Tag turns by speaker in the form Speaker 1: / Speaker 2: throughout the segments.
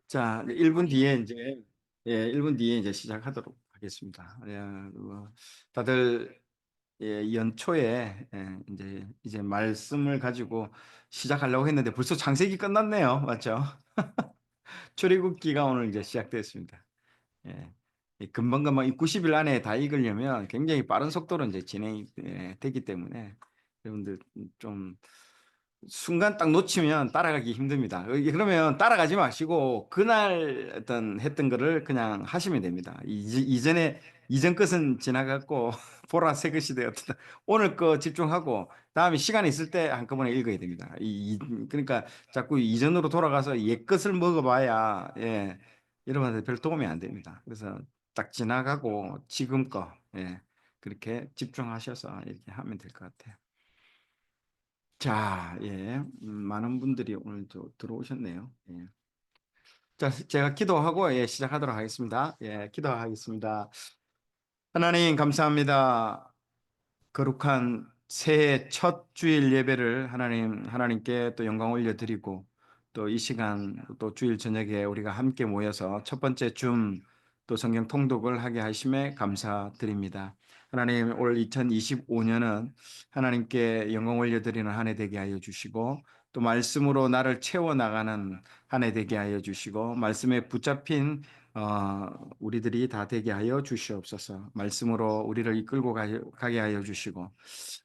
Speaker 1: 자, 1분 뒤에 이제 1분 뒤에 이제 시작하도록 하겠습니다. 다들 연초에 이제 말씀을 가지고 시작하려고 했는데 벌써 창세기 끝났네요. 맞죠? 출애굽기가 오늘 이제 시작됐습니다. 예. 금방금방 이 90일 안에 다 읽으려면 굉장히 빠른 속도로 이제 진행이 되기 때문에 여러분들 좀 순간 딱 놓치면 따라가기 힘듭니다. 그러면 따라가지 마시고 그날 어떤 했던 거를 그냥 하시면 됩니다. 이전 것은 지나갔고 보라 새 것이 되었다. 오늘 거 집중하고 다음에 시간 있을 때 한꺼번에 읽어야 됩니다. 그러니까 자꾸 이전으로 돌아가서 옛 것을 먹어봐야 여러분한테 별 도움이 안 됩니다. 그래서 딱 지나가고 지금 거 그렇게 집중하셔서 이렇게 하면 될 것 같아요. 자, 많은 분들이 오늘도 들어오셨네요. 예. 자, 제가 기도하고 시작하도록 하겠습니다. 기도하겠습니다. 하나님 감사합니다. 거룩한 새해 첫 주일 예배를 하나님께 또 영광 올려드리고 또 이 시간 또 주일 저녁에 우리가 함께 모여서 첫 번째 또 성경 통독을 하게 하심에 감사드립니다. 하나님 올 2025년은 하나님께 영광 올려드리는 한 해 되게 하여 주시고 또 말씀으로 나를 채워나가는 한 해 되게 하여 주시고 말씀에 붙잡힌 우리들이 다 되게 하여 주시옵소서. 말씀으로 우리를 이끌고 가게 하여 주시고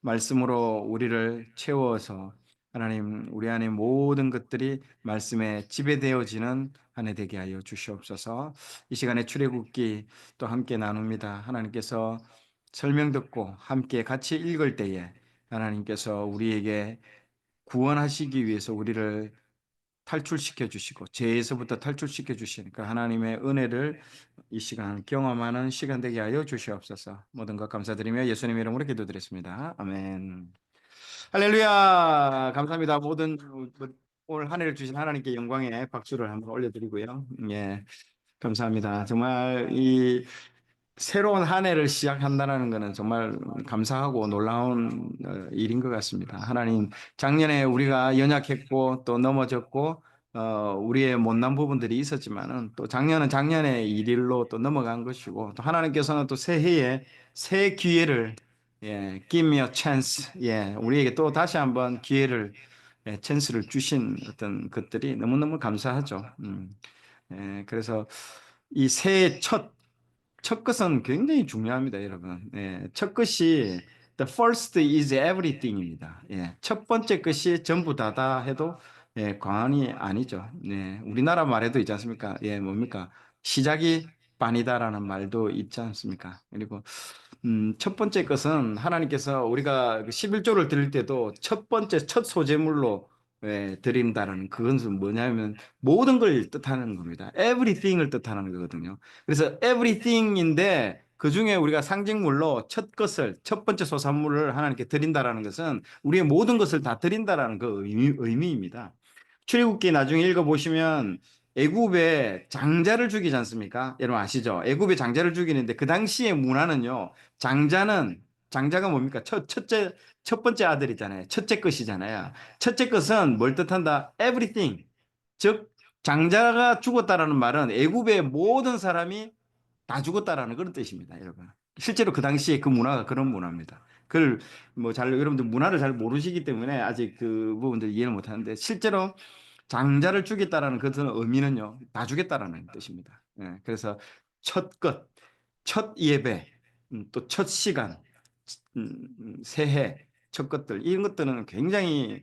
Speaker 1: 말씀으로 우리를 채워서 하나님 우리 안에 모든 것들이 말씀에 지배되어지는 한 해 되게 하여 주시옵소서. 이 시간에 출애굽기 또 함께 나눕니다. 하나님께서 설명 듣고 함께 같이 읽을 때에 하나님께서 우리에게 구원하시기 위해서 우리를 탈출시켜 주시고 죄에서부터 탈출시켜 주시니까 하나님의 은혜를 이 시간 경험하는 시간 되게 하여 주시옵소서. 모든 것 감사드리며 예수님 이름으로 기도드렸습니다. 아멘. 할렐루야. 감사합니다. 오늘 한 해를 주신 하나님께 영광의 박수를 한번 올려드리고요. 감사합니다. 정말 이 새로운 한 해를 시작한다는 것은 정말 감사하고 놀라운 일인 것 같습니다. 하나님, 작년에 우리가 연약했고 또 넘어졌고 우리의 못난 부분들이 있었지만은 또 작년은 작년의 일일로 또 넘어간 것이고 또 하나님께서는 또 새해에 새 기회를 give me a chance 우리에게 또 다시 한번 기회를 찬스를 주신 어떤 것들이 너무너무 감사하죠. 그래서 이 새해 첫 것은 굉장히 중요합니다, 여러분. 첫 것이 the first is everything입니다. 첫 번째 것이 전부 다다 해도 과언이 아니죠. 우리나라 말에도 있지 않습니까? 뭡니까? 시작이 반이다라는 말도 있지 않습니까? 그리고 첫 번째 것은 하나님께서 우리가 11조를 드릴 때도 첫 번째 첫 소재물로 드린다라는 그것은 뭐냐면 모든 걸 뜻하는 겁니다. everything을 뜻하는 거거든요. 그래서 everything인데 그 중에 우리가 상징물로 첫 번째 소산물을 하나님께 드린다라는 것은 우리의 모든 것을 다 드린다라는 그 의미입니다. 출애굽기 나중에 읽어보시면 애굽에 장자를 죽이지 않습니까? 여러분 아시죠? 애굽에 장자를 죽이는데 그 당시의 문화는요. 장자가 뭡니까? 첫 번째 아들이잖아요. 첫째 것이잖아요. 첫째 것은 뭘 뜻한다? everything. 즉 장자가 죽었다라는 말은 애굽의 모든 사람이 다 죽었다라는 그런 뜻입니다, 여러분. 실제로 그 당시에 그 문화가 그런 문화입니다. 그걸 여러분들 문화를 잘 모르시기 때문에 아직 그 부분들 이해를 못 하는데 실제로 장자를 죽였다라는 그 의미는요, 다 죽였다라는 뜻입니다. 그래서 첫 것, 첫 예배, 또 첫 시간, 새해, 첫 것들, 이런 것들은 굉장히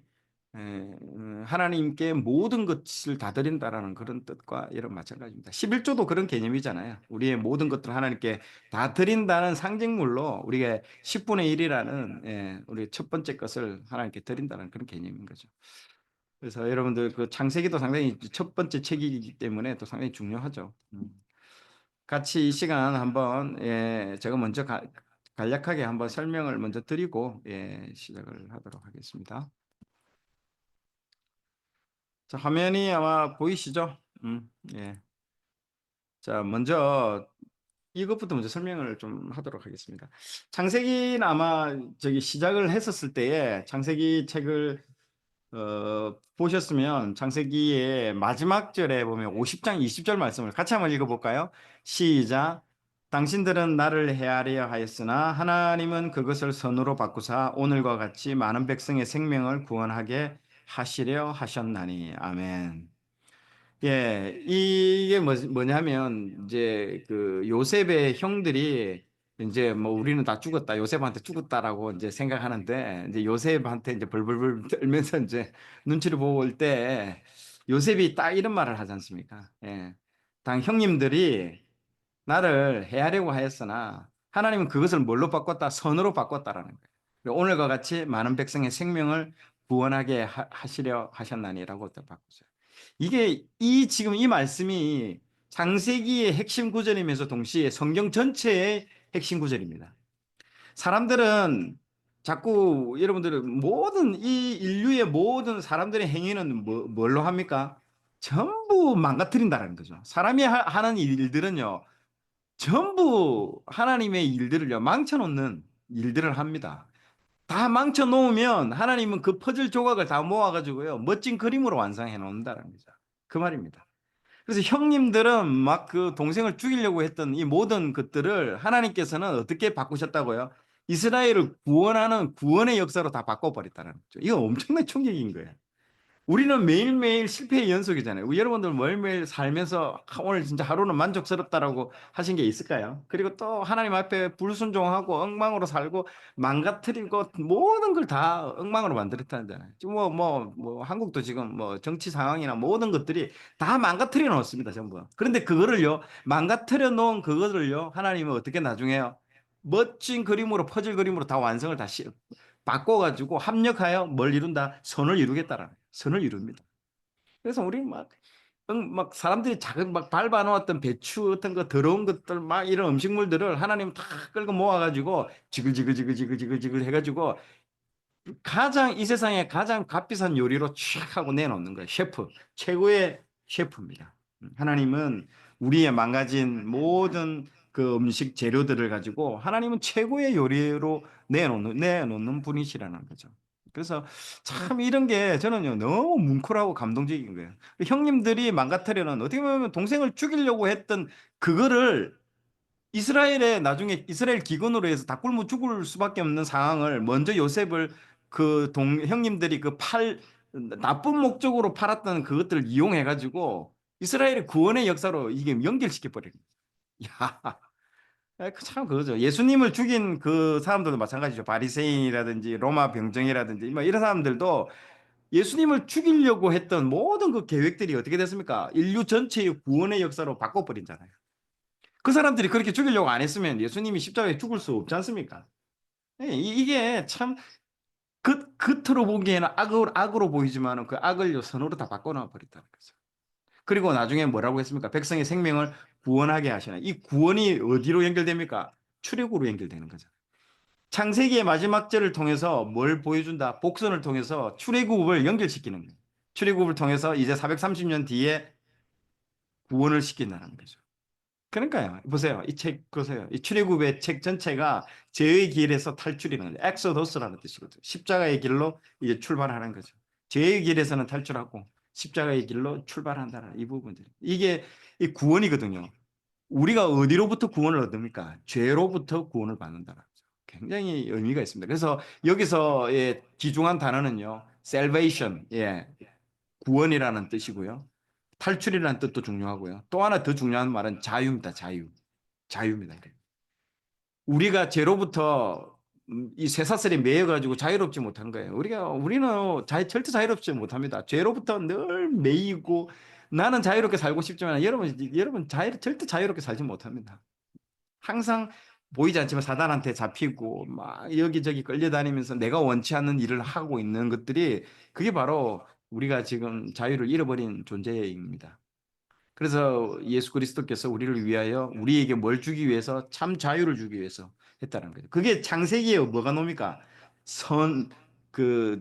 Speaker 1: 하나님께 모든 것을 다 드린다라는 그런 뜻과 이런 마찬가지입니다. 11조도 그런 개념이잖아요. 우리의 모든 것들을 하나님께 다 드린다는 상징물로 우리가 10분의 1이라는 우리 첫 번째 것을 하나님께 드린다는 그런 개념인 거죠. 그래서 여러분들 그 창세기도 상당히 첫 번째 책이기 때문에 또 상당히 중요하죠. 같이 이 시간 한번 제가 먼저 간략하게 한번 설명을 먼저 드리고 시작을 하도록 하겠습니다. 자, 화면이 아마 보이시죠? 예. 자, 먼저 이것부터 먼저 설명을 좀 하도록 하겠습니다. 창세기는 아마 저기 시작을 했었을 때에 창세기 책을 보셨으면 창세기의 마지막 절에 보면 50장 20절 말씀을 같이 한번 읽어볼까요? 시작. 당신들은 나를 헤아려 하였으나 하나님은 그것을 선으로 바꾸사 오늘과 같이 많은 백성의 생명을 구원하게 하시려 하셨나니. 아멘. 예, 이게 뭐냐면 이제 그 요셉의 형들이 이제 뭐 우리는 다 죽었다, 요셉한테 죽었다라고 이제 생각하는데 이제 요셉한테 이제 벌벌벌 떨면서 이제 눈치를 보고 올 때 요셉이 딱 이런 말을 하지 않습니까? 예, 당 형님들이 나를 해하려고 하였으나 하나님은 그것을 뭘로 바꿨다? 선으로 바꿨다라는 거예요. 오늘과 같이 많은 백성의 생명을 구원하게 하시려 하셨나니라고 또 바꾸죠. 이게 지금 이 말씀이 창세기의 핵심 구절이면서 동시에 성경 전체의 핵심 구절입니다. 사람들은 자꾸 여러분들은 모든 이 인류의 모든 사람들의 행위는 뭘로 합니까? 전부 망가뜨린다는 거죠. 사람이 하는 일들은요, 전부 하나님의 일들을요, 망쳐놓는 일들을 합니다. 다 망쳐놓으면 하나님은 그 퍼즐 조각을 다 모아가지고요, 멋진 그림으로 완성해 놓는다는 거죠. 그 말입니다. 그래서 형님들은 막 그 동생을 죽이려고 했던 이 모든 것들을 하나님께서는 어떻게 바꾸셨다고요? 이스라엘을 구원하는 구원의 역사로 다 바꿔버렸다는 거죠. 이거 엄청난 충격인 거예요. 우리는 매일매일 실패의 연속이잖아요. 여러분들 매일매일 살면서 오늘 진짜 하루는 만족스럽다라고 하신 게 있을까요? 그리고 또 하나님 앞에 불순종하고 엉망으로 살고 망가뜨리고 모든 걸 다 엉망으로 만들었다잖아요. 지금 뭐 한국도 지금 뭐 정치 상황이나 모든 것들이 다 망가뜨려 놓습니다, 전부. 그런데 그거를요, 망가뜨려 놓은 그거를요, 하나님은 어떻게 나중에요? 멋진 그림으로 퍼즐 그림으로 다 완성을 다시 바꿔가지고 합력하여 뭘 이룬다? 선을 이루겠다라는 거예요. 선을 이룹니다. 그래서 우리 막 사람들이 작은 막 밟아놓았던 배추 어떤 거 더러운 것들 막 이런 음식물들을 하나님 다 끌고 모아가지고 지글지글 해가지고 가장 이 세상에 가장 값비싼 요리로 촥 하고 내놓는 거예요. 셰프, 최고의 셰프입니다. 하나님은 우리의 망가진 모든 그 음식 재료들을 가지고 하나님은 최고의 요리로 내놓는 분이시라는 거죠. 그래서 참 이런 게 저는요 너무 뭉클하고 감동적인 거예요. 형님들이 망가뜨려는 어떻게 보면 동생을 죽이려고 했던 그거를 이스라엘에 나중에 이스라엘 기근으로 해서 다 굶어 죽을 수밖에 없는 상황을 먼저 요셉을 그 형님들이 나쁜 목적으로 팔았던 그것들을 이용해 가지고 이스라엘의 구원의 역사로 이게 연결시켜 버린 거예요. 야, 참 그거죠. 예수님을 죽인 그 사람들도 마찬가지죠. 바리새인이라든지 로마 병정이라든지 뭐 이런 사람들도 예수님을 죽이려고 했던 모든 그 계획들이 어떻게 됐습니까? 인류 전체의 구원의 역사로 바꿔버린잖아요. 그 사람들이 그렇게 죽이려고 안 했으면 예수님이 십자가에 죽을 수 없지 않습니까? 예, 이게 참 겉으로 보기에는 악으로 보이지만 그 악을 선으로 다 바꿔놔 버렸다는 거죠. 그리고 나중에 뭐라고 했습니까? 백성의 생명을 구원하게 하시나. 이 구원이 어디로 연결됩니까? 출애굽으로 연결되는 거죠. 창세기의 마지막 절을 통해서 뭘 보여준다? 복선을 통해서 출애굽을 연결시키는 거예요. 출애굽을 통해서 이제 430년 뒤에 구원을 시킨다는 거죠. 그러니까요. 보세요. 이 책 보세요. 이 출애굽의 책 전체가 죄의 길에서 탈출이라는 거죠. 엑소더스라는 뜻이거든요. 십자가의 길로 이제 출발하는 거죠. 죄의 길에서는 탈출하고 십자가의 길로 출발한다는 이 부분들. 이게 이 구원이거든요. 우리가 어디로부터 구원을 얻습니까? 죄로부터 구원을 받는다는 거죠. 굉장히 의미가 있습니다. 그래서 여기서의 귀중한 단어는요. salvation, 예, 구원이라는 뜻이고요. 탈출이라는 뜻도 중요하고요. 또 하나 더 중요한 말은 자유입니다. 자유입니다. 우리가 죄로부터 이 쇠사슬에 매여가지고 자유롭지 못한 거예요. 우리는 절대 자유롭지 못합니다. 죄로부터 늘 매이고 나는 자유롭게 살고 싶지만 여러분 절대 자유롭게 살지 못합니다. 항상 보이지 않지만 사단한테 잡히고 막 여기저기 끌려다니면서 내가 원치 않는 일을 하고 있는 것들이 그게 바로 우리가 지금 자유를 잃어버린 존재입니다. 그래서 예수 그리스도께서 우리를 위하여 우리에게 뭘 주기 위해서 참 자유를 주기 위해서 했다는 거죠. 그게 창세기에 뭐가 놉니까?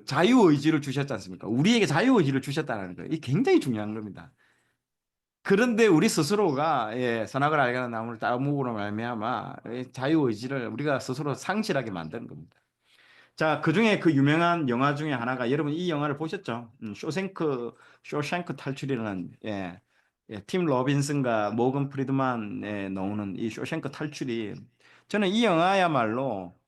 Speaker 1: 자유의지를 주셨지 않습니까? 우리에게 자유의지를 주셨다는 거예요. 이게 굉장히 중요한 겁니다. 그런데 우리 스스로가 선악을 알게 하는 나무를 따먹으로 말미암아 자유의지를 우리가 스스로 상실하게 만드는 겁니다. 자, 그중에 그 유명한 영화 중에 하나가 여러분 이 영화를 보셨죠? 쇼생크 탈출이라는 팀 로빈슨과 모건 프리드만에 나오는 이 쇼생크 탈출이 저는 이 영화야말로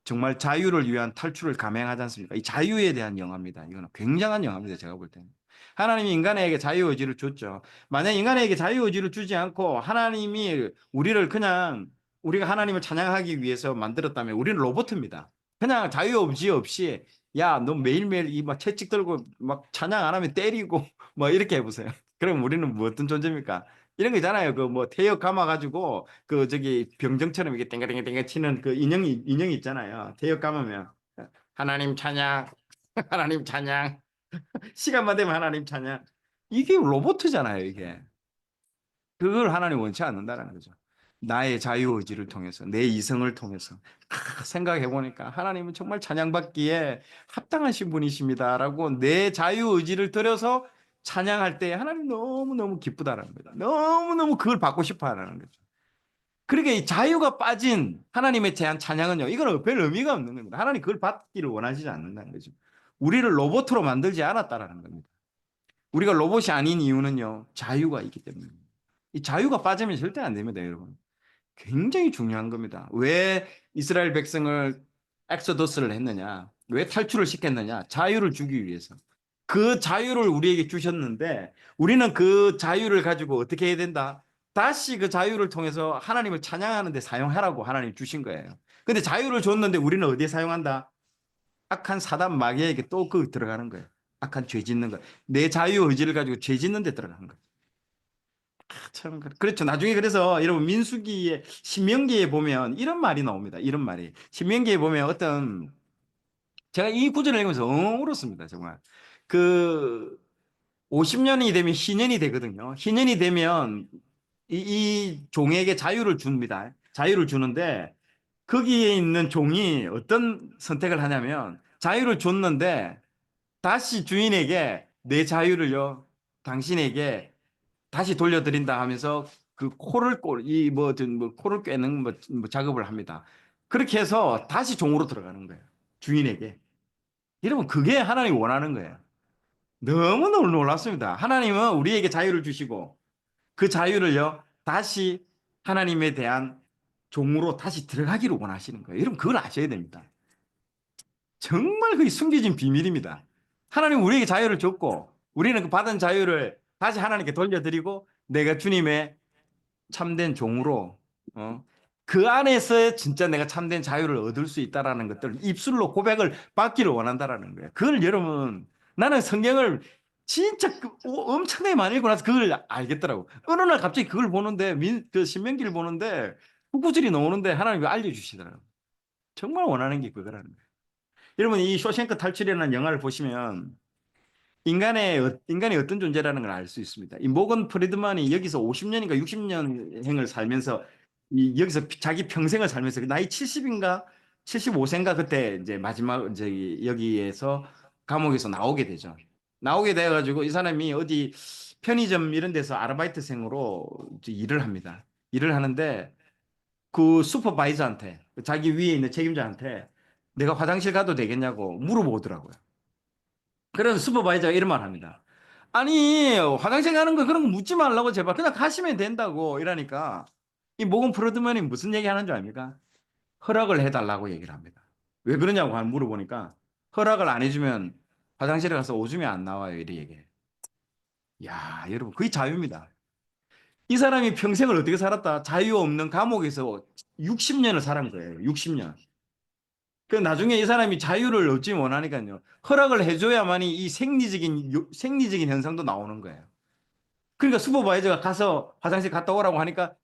Speaker 1: 정말 자유를 위한 탈출을 감행하지 않습니까? 이 자유에 대한 영화입니다. 이거는 굉장한 영화입니다. 제가 볼 때는. 하나님이 인간에게 자유의지를 줬죠. 만약 인간에게 자유의지를 주지 않고 하나님이 우리를 그냥 우리가 하나님을 찬양하기 위해서 만들었다면 우리는 로봇입니다. 그냥 자유의지 없이 야, 너 매일매일 이 막 채찍 들고 막 찬양 안 하면 때리고 뭐 이렇게 해보세요. 그럼 우리는 뭐 어떤 존재입니까? 이런 거 있잖아요. 그 뭐 태엽 감아가지고 그 저기 병정처럼 이게 땡가땡가 치는 그 인형이 있잖아요. 태엽 감으면 하나님 찬양, 하나님 찬양, 시간만 되면 하나님 찬양. 이게 로봇이잖아요. 이게 그걸 하나님 원치 않는다라는 거죠. 나의 자유의지를 통해서 내 이성을 통해서 생각해 보니까 하나님은 정말 찬양받기에 합당하신 분이십니다라고 내 자유의지를 들여서 찬양할 때 하나님 너무너무 기쁘다라는 거죠. 너무너무 그걸 받고 싶어 하는 거죠. 그러니까 이 자유가 빠진 하나님에 대한 찬양은요, 이건 별 의미가 없는 겁니다. 하나님 그걸 받기를 원하시지 않는다는 거죠. 우리를 로봇으로 만들지 않았다라는 겁니다. 우리가 로봇이 아닌 이유는요, 자유가 있기 때문입니다. 이 자유가 빠지면 절대 안 됩니다, 여러분. 굉장히 중요한 겁니다. 왜 이스라엘 백성을 엑소더스를 했느냐? 왜 탈출을 시켰느냐? 자유를 주기 위해서. 그 자유를 우리에게 주셨는데 우리는 그 자유를 가지고 어떻게 해야 된다? 다시 그 자유를 통해서 하나님을 찬양하는 데 사용하라고 하나님 주신 거예요. 근데 자유를 줬는데 우리는 어디에 사용한다? 악한 사단 마귀에게 또 그 들어가는 거예요. 악한 죄 짓는 거. 내 자유 의지를 가지고 죄 짓는 데 들어가는 거예요. 참 그렇죠. 나중에 그래서 여러분 민수기에 신명기에 보면 이런 말이 나옵니다. 이런 말이 신명기에 보면 어떤 제가 이 구절을 읽으면서 울었습니다. 정말 그 50년이 되면 희년이 되거든요. 희년이 되면 이 종에게 자유를 줍니다. 자유를 주는데 거기에 있는 종이 어떤 선택을 하냐면 자유를 줬는데 다시 주인에게 내 자유를요 당신에게 다시 돌려드린다 하면서 그 이 코를 꿰는 뭐 작업을 합니다. 그렇게 해서 다시 종으로 들어가는 거예요. 주인에게. 여러분 그게 하나님이 원하는 거예요. 너무너무 놀랐습니다. 하나님은 우리에게 자유를 주시고 그 자유를요 다시 하나님에 대한 종으로 다시 들어가기를 원하시는 거예요. 여러분 그걸 아셔야 됩니다. 정말 그게 숨겨진 비밀입니다. 하나님 우리에게 자유를 줬고 우리는 그 받은 자유를 다시 하나님께 돌려드리고 내가 주님의 참된 종으로 그 안에서 진짜 내가 참된 자유를 얻을 수 있다라는 것들 입술로 고백을 받기를 원한다라는 거예요. 그걸 여러분 나는 성경을 진짜 엄청나게 많이 읽고 나서 그걸 알겠더라고. 어느 날 갑자기 그걸 보는데 그 신명기를 보는데 그 구절이 나오는데 하나님이 알려주시더라고요. 정말 원하는 게 그거라는 거예요. 여러분 이 쇼생크 탈출이라는 영화를 보시면 인간이 어떤 존재라는 걸 알 수 있습니다. 이 모건 프리드만이 여기서 50년인가 60년을 살면서 여기서 자기 평생을 살면서 나이 70인가 75세인가 그때 이제 마지막 이제 여기에서 감옥에서 나오게 되죠. 나오게 돼가지고 이 사람이 어디 편의점 이런 데서 아르바이트생으로 이제 일을 합니다. 일을 하는데 그 슈퍼바이저한테 자기 위에 있는 책임자한테 내가 화장실 가도 되겠냐고 물어보더라고요. 그래서 슈퍼바이저가 이런 말 합니다. 아니, 화장실 가는 거 그런 거 묻지 말라고 제발 그냥 가시면 된다고 이러니까 이 모건 프로드먼이 무슨 얘기 하는 줄 압니까? 허락을 해달라고 얘기를 합니다. 왜 그러냐고 물어보니까 허락을 안 해주면 화장실에 가서 오줌이 안 나와요. 이렇게 얘기해. 야, 여러분, 그게 자유입니다. 이 사람이 평생을 어떻게 살았다? 자유 없는 감옥에서 60년을 살은 거예요. 60년. 그 나중에 이 사람이 자유를 얻지 원하니까요. 허락을 해줘야만이 이 생리적인 현상도 나오는 거예요. 그러니까 슈퍼바이저가 가서 화장실 갔다 오라고 하니까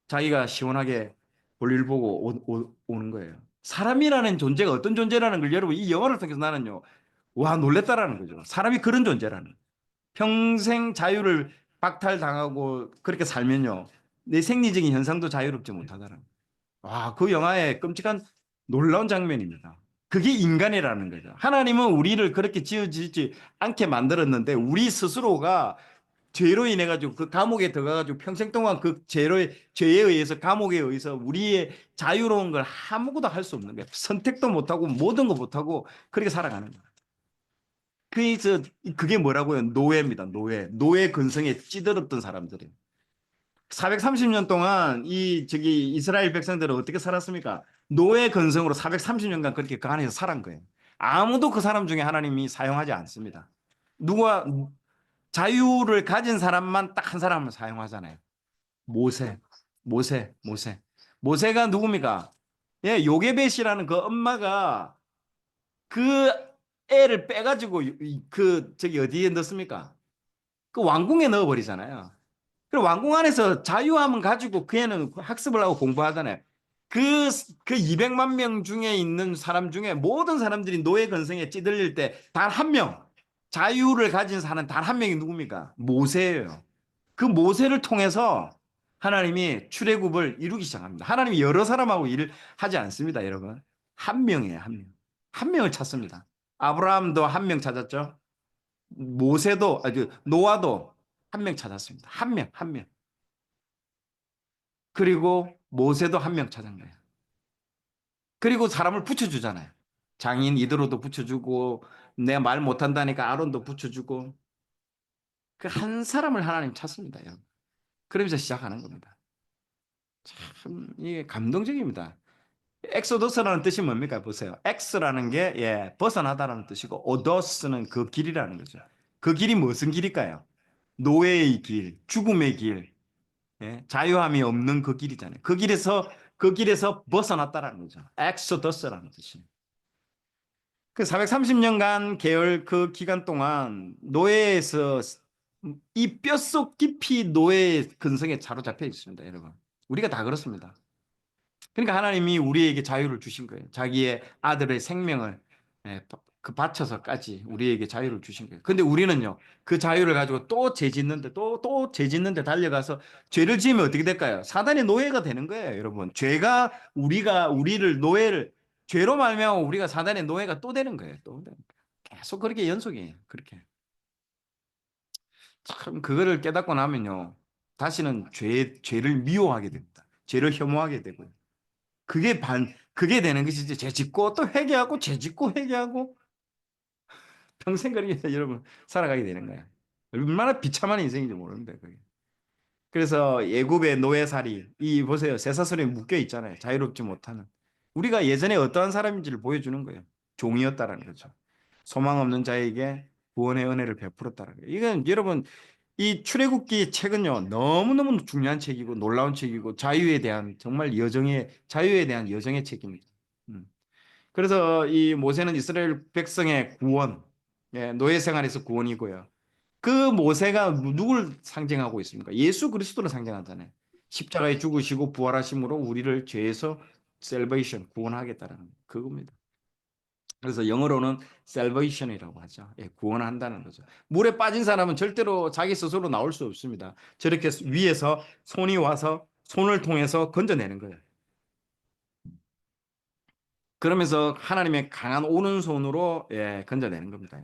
Speaker 1: 자기가 시원하게 볼일 보고 오는 거예요. 사람이라는 존재가 어떤 존재라는 걸 여러분 이 영화를 통해서 나는요. 와, 놀랬다라는 거죠. 사람이 그런 존재라는. 평생 자유를 박탈당하고 그렇게 살면요. 내 생리적인 현상도 자유롭지 못하다는. 와, 그 영화의 끔찍한 놀라운 장면입니다. 그게 인간이라는 거죠. 하나님은 우리를 그렇게 지어지지 않게 만들었는데 우리 스스로가 죄로 인해 가지고 그 감옥에 들어가 가지고 평생 동안 그 죄에 의해서 감옥에 의해서 우리의 자유로운 걸 아무것도 할 수 없는 거예요. 선택도 못 하고 모든 거 못 하고 그렇게 살아가는 거예요. 그래서 그게 뭐라고요? 노예입니다. 노예 근성에 찌들었던 사람들이에요. 430년 동안 이 저기 이스라엘 백성들은 어떻게 살았습니까? 노예 근성으로 430년간 그렇게 그 안에서 살은 거예요. 아무도 그 사람 중에 하나님이 사용하지 않습니다. 누가 자유를 가진 사람만 딱 한 사람을 사용하잖아요. 모세, 모세. 모세가 누굽니까? 예, 요게벳이라는 그 엄마가 그 애를 빼가지고 그 저기 어디에 넣습니까? 그 왕궁에 넣어버리잖아요. 그리고 왕궁 안에서 자유함을 가지고 그 애는 학습을 하고 공부하잖아요. 그, 그 200만 명 중에 있는 사람 중에 모든 사람들이 노예 근성에 찌들릴 때 단 한 명, 자유를 가진 사람 단 한 명이 누굽니까? 모세예요. 그 모세를 통해서 하나님이 출애굽을 이루기 시작합니다. 하나님이 여러 사람하고 일을 하지 않습니다, 여러분. 한 명이에요, 한 명. 한 명을 찾습니다. 아브라함도 한 명 찾았죠. 모세도, 아주 노아도 한 명 찾았습니다. 한 명, 한 명. 그리고 모세도 한 명 찾은 거예요. 그리고 사람을 붙여주잖아요. 장인 이드로도 붙여주고, 내가 말 못한다니까 아론도 붙여주고, 그 한 사람을 하나님 찾습니다, 여러분. 그러면서 시작하는 겁니다. 참, 이게 감동적입니다. 엑소더스라는 뜻이 뭡니까? 보세요. 엑스라는 게, 예, 벗어나다라는 뜻이고, 오더스는 그 길이라는 거죠. 그 길이 무슨 길일까요? 노예의 길, 죽음의 길, 예, 자유함이 없는 그 길이잖아요. 그 길에서 벗어났다라는 거죠. 엑소더스라는 뜻이. 그 430년간 계열 그 기간 동안 노예에서 이 뼛속 깊이 노예 근성에 사로잡혀 있습니다, 여러분. 우리가 다 그렇습니다. 그러니까 하나님이 우리에게 자유를 주신 거예요. 자기의 아들의 생명을 예, 그 바쳐서까지 우리에게 자유를 주신 거예요. 근데 우리는요, 그 자유를 가지고 또 죄 짓는데 달려가서 죄를 지으면 어떻게 될까요? 사단의 노예가 되는 거예요, 여러분. 죄가 우리를 죄로 말미암아 우리가 사단의 노예가 또 되는 거예요. 또 되는 거예요. 계속 그렇게 연속이에요. 그렇게. 참 그거를 깨닫고 나면요. 다시는 죄를 미워하게 됩니다. 죄를 혐오하게 되고요. 그게 되는 것이지. 죄 짓고 또 회개하고 죄 짓고 회개하고 평생 그렇게 여러분 살아가게 되는 거야. 얼마나 비참한 인생인지 모르는데 그게. 그래서 애굽의 노예살이 이 보세요. 쇠사슬에 묶여 있잖아요. 자유롭지 못하는. 우리가 예전에 어떠한 사람인지를 보여주는 거예요. 종이었다라는 거죠. 소망 없는 자에게 구원의 은혜를 베풀었다는 거예요. 이건 여러분 이 출애굽기 책은요. 너무너무 중요한 책이고 놀라운 책이고 자유에 대한 정말 자유에 대한 여정의 책입니다. 음. 그래서 이 모세는 이스라엘 백성의 구원, 예, 노예 생활에서 구원이고요. 그 모세가 누굴 상징하고 있습니까? 예수 그리스도를 상징하잖아요. 십자가에 죽으시고 부활하심으로 우리를 죄에서 셀베이션 구원하겠다는 그겁니다. 그래서 영어로는 salvation이라고 하죠. 예, 구원한다는 거죠. 물에 빠진 사람은 절대로 자기 스스로 나올 수 없습니다. 저렇게 위에서 손이 와서 손을 통해서 건져내는 거예요. 그러면서 하나님의 강한 오른손으로 예, 건져내는 겁니다.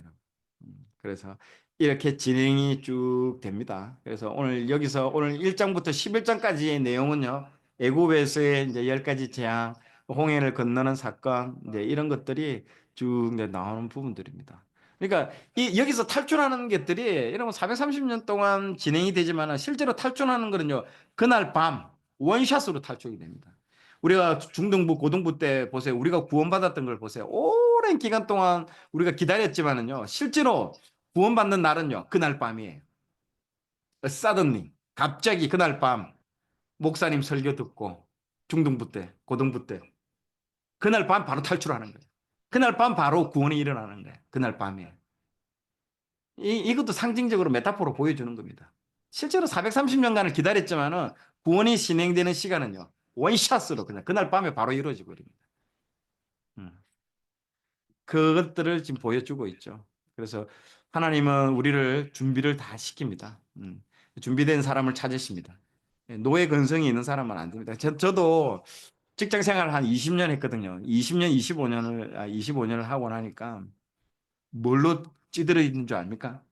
Speaker 1: 그래서 이렇게 진행이 쭉 됩니다. 그래서 오늘 1장부터 11장까지의 내용은요. 애굽에서의 이제 10가지 재앙, 홍해를 건너는 사건, 이제 이런 것들이 쭉 이제 나오는 부분들입니다. 그러니까 여기서 탈출하는 것들이 여러분 430년 동안 진행이 되지만 실제로 탈출하는 거는요. 그날 밤 원샷으로 탈출이 됩니다. 우리가 중등부, 고등부 때 보세요. 우리가 구원받았던 걸 보세요. 오랜 기간 동안 우리가 기다렸지만은요. 실제로 구원받는 날은요. 그날 밤이에요. suddenly 갑자기 그날 밤 목사님 설교 듣고 중등부 때, 고등부 때 그날 밤 바로 탈출하는 거예요. 그날 밤 바로 구원이 일어나는 거예요. 그날 밤에. 이것도 상징적으로 메타포로 보여주는 겁니다. 실제로 430년간을 기다렸지만은 구원이 진행되는 시간은요. 원샷으로 그냥 그날 밤에 바로 이루어지고 버립니다. 그것들을 지금 보여주고 있죠. 그래서 하나님은 우리를 준비를 다 시킵니다. 준비된 사람을 찾으십니다. 예, 노예 근성이 있는 사람은 안 됩니다. 저도 직장 생활을 한 20년 했거든요. 20년, 25년을 하고 나니까 뭘로 찌들어 있는 줄 압니까?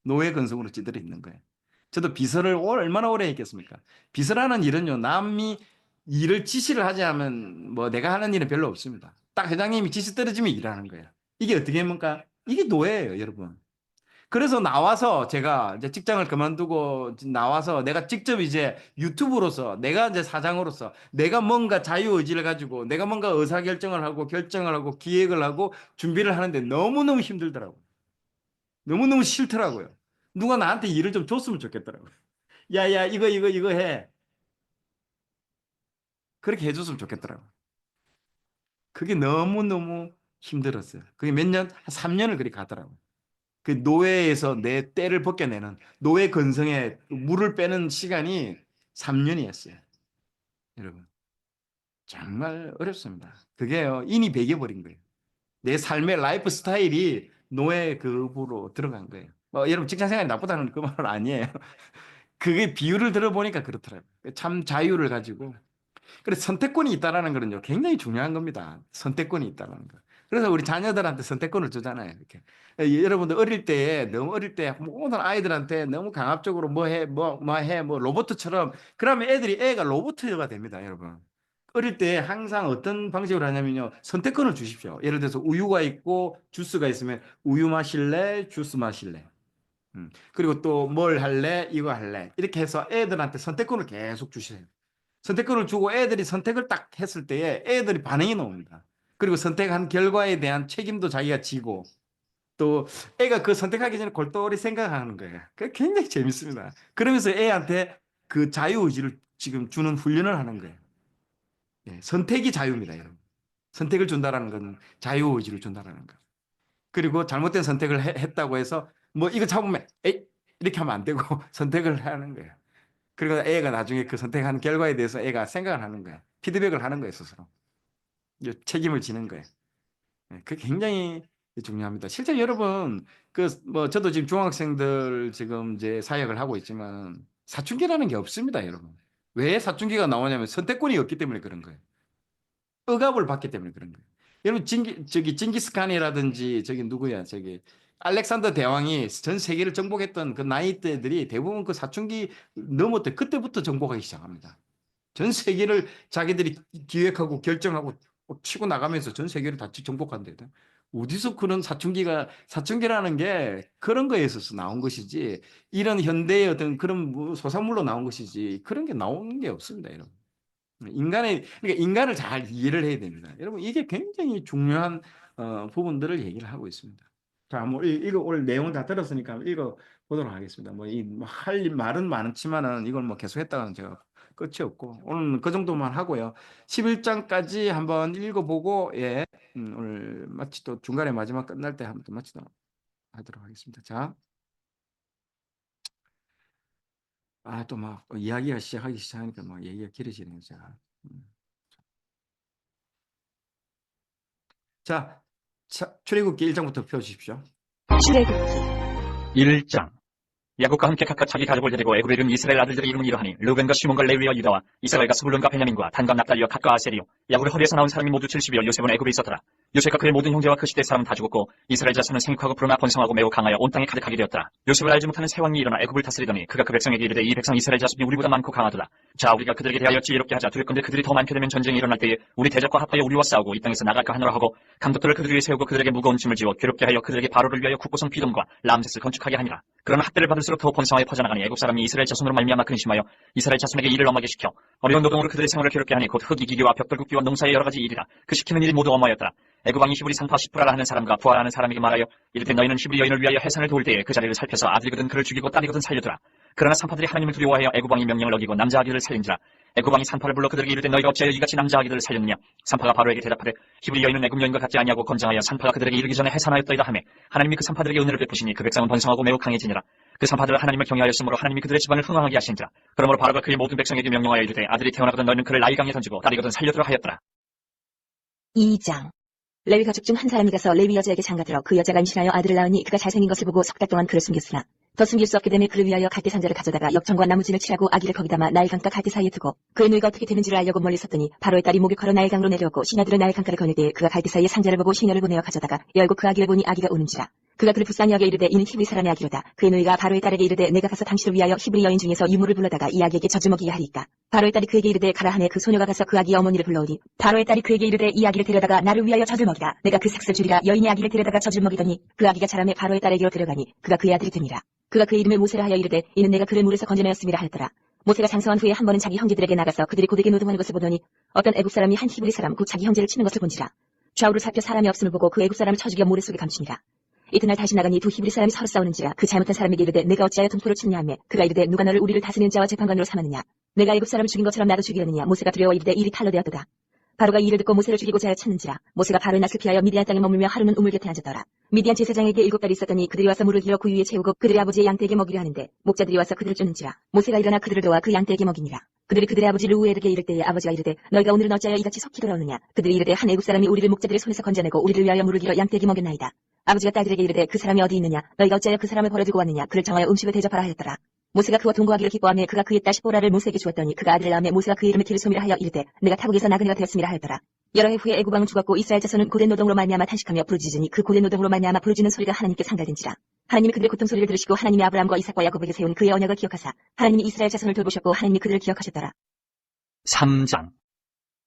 Speaker 1: 노예 근성으로 찌들어 있는 거예요. 저도 비서를 얼마나 오래 했겠습니까? 비서라는 일은요, 남이 일을 지시를 하지 않으면 뭐 내가 하는 일은 별로 없습니다. 딱 회장님이 지시 떨어지면 일하는 거예요. 이게 어떻게 합니까? 이게 노예예요, 여러분. 그래서 나와서 제가 이제 직장을 그만두고 나와서 내가 직접 이제 유튜브로서 내가 이제 사장으로서 내가 뭔가 자유의지를 가지고 내가 뭔가 의사결정을 하고 결정을 하고 기획을 하고 준비를 하는데 너무너무 힘들더라고요. 너무너무 싫더라고요. 누가 나한테 일을 좀 줬으면 좋겠더라고요. 야, 야, 이거 해. 그렇게 해줬으면 좋겠더라고요. 그게 너무너무 힘들었어요. 그게 몇 년, 한 3년을 그렇게 가더라고요. 그 노예에서 내 때를 벗겨내는 노예 근성에 물을 빼는 시간이 3년이었어요. 여러분. 정말 어렵습니다. 그게요, 인이 배겨버린 거예요. 내 삶의 라이프 스타일이 노예 급으로 들어간 거예요. 뭐, 여러분 직장 생활이 나쁘다는 그 말은 아니에요. 그게 비유를 들어보니까 그렇더라고요. 참 자유를 가지고. 그래서 선택권이 있다라는 거는요, 굉장히 중요한 겁니다. 선택권이 있다는 거. 그래서 우리 자녀들한테 선택권을 주잖아요. 이렇게. 여러분들 어릴 때, 너무 어릴 때 모든 아이들한테 너무 강압적으로 뭐 해, 뭐 해, 뭐 로봇처럼 그러면 애가 로봇가 됩니다, 여러분. 어릴 때 항상 어떤 방식으로 하냐면요, 선택권을 주십시오. 예를 들어서 우유가 있고 주스가 있으면 우유 마실래, 주스 마실래. 그리고 또 뭘 할래, 이거 할래. 이렇게 해서 애들한테 선택권을 계속 주세요. 선택권을 주고 애들이 선택을 딱 했을 때에 애들이 반응이 나옵니다. 그리고 선택한 결과에 대한 책임도 자기가 지고 또 애가 그 선택하기 전에 골똘히 생각하는 거예요. 그 굉장히 재밌습니다. 그러면서 애한테 그 자유의지를 지금 주는 훈련을 하는 거예요. 예, 선택이 자유입니다, 여러분. 선택을 준다라는 건 자유의지를 준다라는 거. 그리고 잘못된 선택을 했다고 해서 뭐 이거 잡으면 에이 이렇게 하면 안 되고 선택을 하는 거예요. 그리고 애가 나중에 그 선택한 결과에 대해서 애가 생각을 하는 거예요. 피드백을 하는 거예요, 스스로. 책임을 지는 거예요. 그게 굉장히 중요합니다. 실제 여러분, 그, 뭐, 저도 지금 중학생들 지금 이제 사역을 하고 있지만 사춘기라는 게 없습니다, 여러분. 왜 사춘기가 나오냐면 선택권이 없기 때문에 그런 거예요. 억압을 받기 때문에 그런 거예요. 여러분, 징기스칸이라든지 저기 누구야, 저기 알렉산더 대왕이 전 세계를 정복했던 그 나이대들이 대부분 그 사춘기 넘었대. 그때부터 정복하기 시작합니다. 전 세계를 자기들이 기획하고 결정하고 치고 나가면서 전 세계를 다 정복한대. 어디서 그런 사춘기라는 게 그런 거에 있어서 나온 것이지, 이런 현대의 어떤 그런 소산물로 나온 것이지, 그런 게 나오는 게 없습니다, 여러분. 그러니까 인간을 잘 이해를 해야 됩니다. 여러분, 이게 굉장히 중요한 부분들을 얘기를 하고 있습니다. 자, 뭐, 이거 오늘 내용 다 들었으니까 읽어 보도록 하겠습니다. 할 말은 많지만은 이걸 뭐 계속 했다가는 제가 끝이 없고, 오늘 그 정도만 하고요. 11장까지 한번 읽어보고, 예, 오늘 또 중간에 마지막 끝날 때 한번 또 마치도록 하도록 하겠습니다. 자, 또 막 이야기가 시작하니까 막 얘기가 길어지네요. 자. 자, 출애굽기 1장부터 펴주십시오.
Speaker 2: 출애굽기 1장. 야곱과 함께 각각 자기 가족을 데리고 애굽에 이른 이스라엘 아들들의 이름은 이러하니 르우벤과 시몬과 레위와 유다와 이스라엘과 스불론과 베냐민과 단과 납달리와 갓과 아셀이요 야곱의 허리에서 나온 사람이 모두 70이요 요셉은 애굽에 있었더라. 요셉과 그의 모든 형제와 그 시대 사람은 다 죽었고 이스라엘 자손은 생육하고 푸르나 번성하고 매우 강하여 온 땅에 가득하게 되었더라. 요셉을 알지 못하는 새 왕이 일어나 애굽을 다스리더니 그가 그 백성에게 이르되 이 백성 이스라엘 자손이 우리보다 많고 강하도다. 자, 우리가 그들에게 대하여 지혜롭게 하자. 두렵건대 그들이 더 많게 되면 전쟁이 일어날 때에 우리 대적과 합하여 우리와 싸우고 이 땅에서 나갈까 하노라 하고 감독들을 그들 위에 세우고 그들에게 무거운 짐을 지워 괴롭게 하여 그들에게 바로를 위하여 국보성 피돔과 람셋을 건축하게 하니라. 그러나 학대를 받을수록 더 번성하여 퍼져나가니 애국 사람이 이스라엘 자손으로 말미암아 근심하여 이스라엘 자손에게 일을 엄하게 시켜 어려운 노동으로 그들의 생활을 괴롭게 하니 곧 흙이기기와 벽돌 굽기와 농사의 여러 가지 일이라. 그 시키는 일이 모두 엄하였더라. 애국 왕이 히브리 상파 시프라라 하는 사람과 부하라 하는 사람에게 말하여 이르되 너희는 히브리 여인을 위하여 해산을 도울 때에 그 자리를 살펴서 아들이거든 그를 죽이고 딸이거든 살려두라. 그러나 산파들이 하나님을 두려워하여 애국 왕이 명령을 어기고 남자 아기들을 살린지라. 애국 왕이 산파를 불러 그들에게 이르되 너희가 어찌하여 이같이 남자 아기들을 살렸느냐. 산파가 바로에게 대답하되 히브리 여인은 애국 여인과 같지 아니하고 검장하여 산파가 그들에게 이르기 전에 해산하였더이다 하매 하나님이 그 산파들에게 은혜를 베푸시니 그 백성은 번성하고 매우 강해지니라. 그 산파들은 하나님을 경외하였으므로 하나님이 그들의 집안을 흥왕하게 하신지라. 그러므로 바로가 그의 모든 백성에게 명령하여 이르되 아들이 태어나거든 너희는 그를 나이강에 던지고 딸이거든 살려두라 하였더라.
Speaker 3: 2장. 레위 가족 중 한 사람이 가서 레위 여자에게 장가들어 그 여자가 임신하여 아들을 낳으니 그가 잘생긴 것을 보고 석 달 동안 그를 숨겼으나 더 숨길 수 없게 되매 그를 위하여 갈대 상자를 가져다가 역청과 나무진을 칠하고 아기를 거기 담아 나일강가 갈대 사이에 두고 그의 누이가 어떻게 되는지를 알려고 멀리 섰더니 바로의 딸이 목욕하러 나일강으로 내려오고 시녀들은 나일강가를 거닐 때에 그가 갈대 사이에 상자를 보고 시녀를 보내어 가져다가 열고 그 아기를 보니 아기가 우는지라. 그가 그를 불쌍히 여겨 이르되 이는 히브리 사람의 아기로다. 그의 노이가 바로의 딸에게 이르되 내가 가서 당신을 위하여 히브리 여인 중에서 유물을 불러다가 이 아기에게 젖을 먹이게 하리이까. 바로의 딸이 그에게 이르되 가라 하매 그 소녀가 가서 그 아기의 어머니를 불러오니 바로의 딸이 그에게 이르되 이 아기를 데려다가 나를 위하여 젖을 먹이라. 내가 그 삭슬 줄이라. 여인의 아기를 데려다가 젖을 먹이더니 그 아기가 자라매 바로의 딸에게로 데려가니 그가 그의 아들이 되니라. 그가 그의 이름을 모세라 하여 이르되 이는 내가 그를 물에서 건져내었음이라 하였더라. 모세가 장성한 후에 한 번은 자기 형제들에게 나가서 그들이 고되게 노동하는 것을 보더니 어떤 애굽 사람이 한 히브리 사람 곧 자기 형제를 치는 것을 본지라. 좌우를 살펴 사람이 없음을 보고 그 애굽 사람을 쳐 죽여 모래 속에 감추니라. 이튿날 다시 나가니 두 히브리 사람이 서로 싸우는지라. 그 잘못한 사람에게 이르되 내가 어찌하여 동토를 치느냐 하매 그가 이르되 누가 너를 우리를 다스리는 자와 재판관으로 삼았느냐. 내가 애굽 사람을 죽인 것처럼 나도 죽이려느냐. 모세가 두려워 이르되 일이 탈로 되었도다. 바로가 이 일을 듣고 모세를 죽이고자 하여 찾는지라. 모세가 바로의 낯을 피하여 미디안 땅에 머물며 하루는 우물 곁에 앉았더라. 미디안 제사장에게 7달이 있었더니 그들이 와서 물을 길어 그 위에 채우고 그들의 아버지의 양떼에게 먹이려 하는데 목자들이 와서 그들을 쫓는지라. 모세가 일어나 그들을 도와 그 양떼에게 먹이니라. 그들이 그들의 아버지 르우엘에게 이를 때에 아버지가 이르되 너희가 오늘은 어찌하여 이같이 속히 돌아오느냐. 그들이 이르되 한 애굽 사람이 우리를 목자들의 손에서 건져내고 우리를 위하여 물을 길어 양떼에게 먹였나이다. 아버지가 딸들에게 이르되 그 사람이 어디 있느냐. 너희가 어찌하여 그 사람을 버려두고 왔느냐. 그를 정하여 음식을 대접하라 하였더라. 모세가 그와 동거하기를 기뻐하며 그가 그의 딸 시보라를 모세에게 주었더니 그가 아들을 낳으며 모세가 그 이름을 기르소미라 하여 이르되 내가 타국에서 나그네가 되었음이라 하였더라. 여러 해 후에 애굽 왕은 죽었고 이스라엘 자손은 고된 노동으로 말미암아 탄식하며 부르짖으니 그 고된 노동으로 말미암아 부르짖는 소리가 하나님께 상달된지라. 하나님이 그들의 고통 소리를 들으시고 하나님이 아브라함과 이삭과 야곱에게 세운 그의 언약을 기억하사 하나님이 이스라엘 자손을 돌보셨고 하나님이 그들을 기억하셨더라.
Speaker 2: 3장.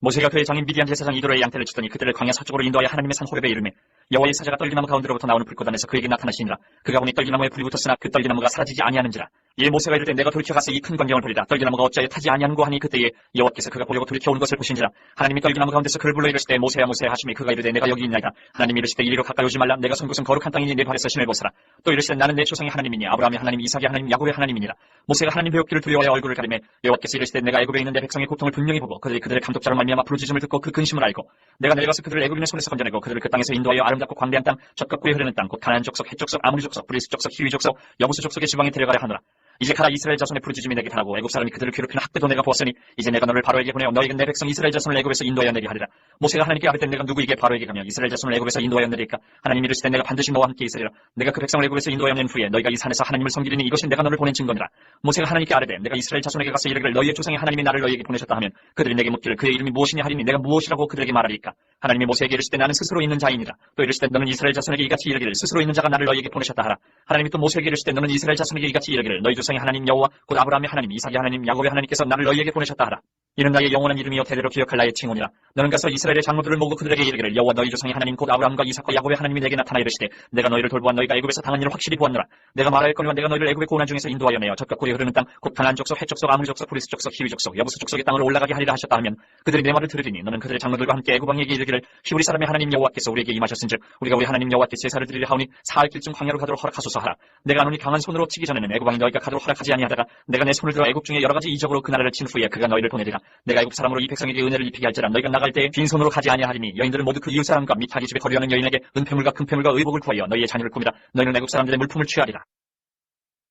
Speaker 2: 모세가 그의 장인 미디안 제사장 이도로의 양떼를 치더니 그들을 광야 서쪽으로 인도하여 하나님의 산 호렙에 이르매 여호와의 사자가 떨기나무 가운데로부터 나오는 불꽃 안에서 그에게 나타나시니라. 그가 보니 떨기나무에 불이 붙었으나 그 떨기나무가 사라지지 아니하는지라. 이에 모세가 이르되 내가 돌이켜 가서 이 큰 광경을 보리라. 떨기나무가 어찌하여 타지 아니하는고 하니 그때에 여호와께서 그가 보려고 돌이켜 오는 것을 보신지라. 하나님이 떨기나무 가운데서 그를 불러 이르시되 모세야 모세야 하시니 그가 이르되 내가 여기 있나이다. 하나님이 이르시되 이리로 가까이 오지 말라. 내가 선 곳은 거룩한 땅이니 내 발에서 신을 벗으라. 또 이르시되 나는 내 조상의 하나님이니 아브라함의 하나님 이삭의 하나님 야곱의 하나님이니라. 모세가 하나님 배웠기를 두려워하여 얼굴을 가리매 여호와께서 이르시되 내가 애굽에 있는 내 백성의 고통을 분명히 보고 그들이 그들의 감독자로 말미암아 부르짖음을 듣고 그 근심을 알고 내가 내려가서 그들을 애굽인의 손에서 건져내고 그들을 그 땅에서 인도하여 아름답고 광대한 땅 젖과 꿀이 흐르는 땅 곧 가나안 족속 헷 족속 아모리 족속 브리스 족속 히위 족속 여부스 족속의 지방에 데려가려 하노라. 이제 가라. 이스라엘 자손의 부르짖음이 내게 달하고 애굽 사람이 그들을 괴롭히는 학대도 내가 보았으니 이제 내가 너를 바로에게 보내어 너희가 내 백성 이스라엘 자손을 애굽에서 인도하여 내게 하리라. 모세가 하나님께 아뢰되 내가 누구에게 바로에게 가며 이스라엘 자손을 애굽에서 인도하여 내리까. 하나님이 이르시되 내가 반드시 너와 함께 있으리라. 내가 그 백성을 애굽에서 인도하여 낸 후에 너희가 이 산에서 하나님을 섬기리니 이것이 내가 너를 보낸 증거니라. 모세가 하나님께 아뢰되 내가 이스라엘 자손에게 가서 이르기를 너희의 조상의 하나님이 나를 너희에게 보내셨다 하면 그들이 내게 묻기를 그의 이름이 무엇이냐 하리니 내가 무엇이라고 그들에게 말하리까. 하나님이 모세에게 이르시되 나는 스스로 있는 자이니라. 또 이르시되 너는 이스라엘 자손에게 이같이 이르기를 스스로 있는 자가 나를 너희에게 보내셨다 하라. 하나님이 또 모세에게 이르시되 너는 이스라엘 자손에게 이같이 이르기를 너희 조상의 하나님 여호와 곧 아브라함의 하나님 이삭의 하나님 야곱의 하나님께서 나를 너희에게 보내셨다 하라. 이는 나의 영원한 이름이요 대대로 기억할 나의 칭호니라. 너는 가서 이스라엘의 장로들을 모으고 그들에게 이르기를 여호와 너희 조상의 하나님 곧 아브라함과 이삭과 야곱의 하나님이 내게 나타나 이르시되 내가 너희를 돌보아 너희가 애굽에서 당한 일을 확실히 보았노라. 내가 말하였거니와 내가 너희를 애굽의 고난 중에서 인도하여 내어 젖과 꿀이 흐르는 땅 곧 가나안 족속 헷 족속 아모리 족속 브리스 족속 히위 족속 여부스 족속의 땅으로 올라가게 하리라 하셨다 하면 그들이 내 말을 들으리니 너는 그들의 장로들과 함께 애굽 왕에게 이르기를 히브리 사람의 하나님 여호와께서 우리에게 임하셨은즉 우리가 우리 하나님 여호와께 제사를 드리려 하오니 사흘 길쯤 광야로 가도록 허락하소서 하라. 내가 아노니 강한 손으로 치기 전에는 애굽 왕이 너희가 가도록 허락하지 아니하다가 내가 내 손을 들어 애굽 중에 여러 가지 이적으로 그 나라를 친 후에 그가 너희를 보내리라. 내가 애굽 사람으로 이 백성에게 은혜를 입히게 할지라. 너희가 나갈 때에 빈손으로 가지 아니하리니 여인들은 모두 그 이웃 사람과 및 자기 집에 거류하는 여인에게 은폐물과 금폐물과 의복을 구하여 너희의 자녀를 꾸미라. 너희는 애굽 사람들의 물품을 취하리라.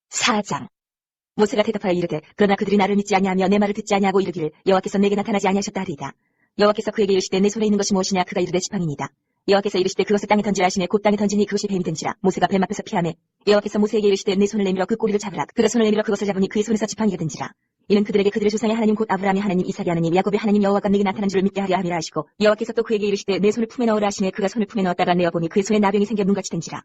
Speaker 3: 4장. 모세가 대답하여 이르되 그러나 그들이 나를 믿지 아니하며 내 말을 듣지 아니하고 이르기를 여호와께서 내게 나타나지 아니하셨다 하리이다. 여호와께서 그에게 이르시되 내 손에 있는 것이 무엇이냐. 그가 이르되 지팡이니이다. 여호와께서 이르시되 그것을 땅에 던지라 하시매 곧 땅에 던지니 그것이 뱀이 된지라. 모세가 뱀 앞에서 피하매 여호와께서 모세에게 이르시되 내 손을 내밀어 그 꼬리를 잡으라. 그가 손을 내밀어 그것을 잡으니 그의 손에서 지팡이가 된지라. 이는 그들에게 그들의 조상의 하나님 곧 아브라함의 하나님 이삭의 하나님 야곱의 하나님 여호와가 내게 나타난 줄을 믿게 하려 함이라 하시고 여호와께서 또 그에게 이르시되 내 손을 품에 넣으라 하시매 그가 손을 품에 넣었다가 내어보니 그의 손에 나병이 생겨 눈같이 된지라.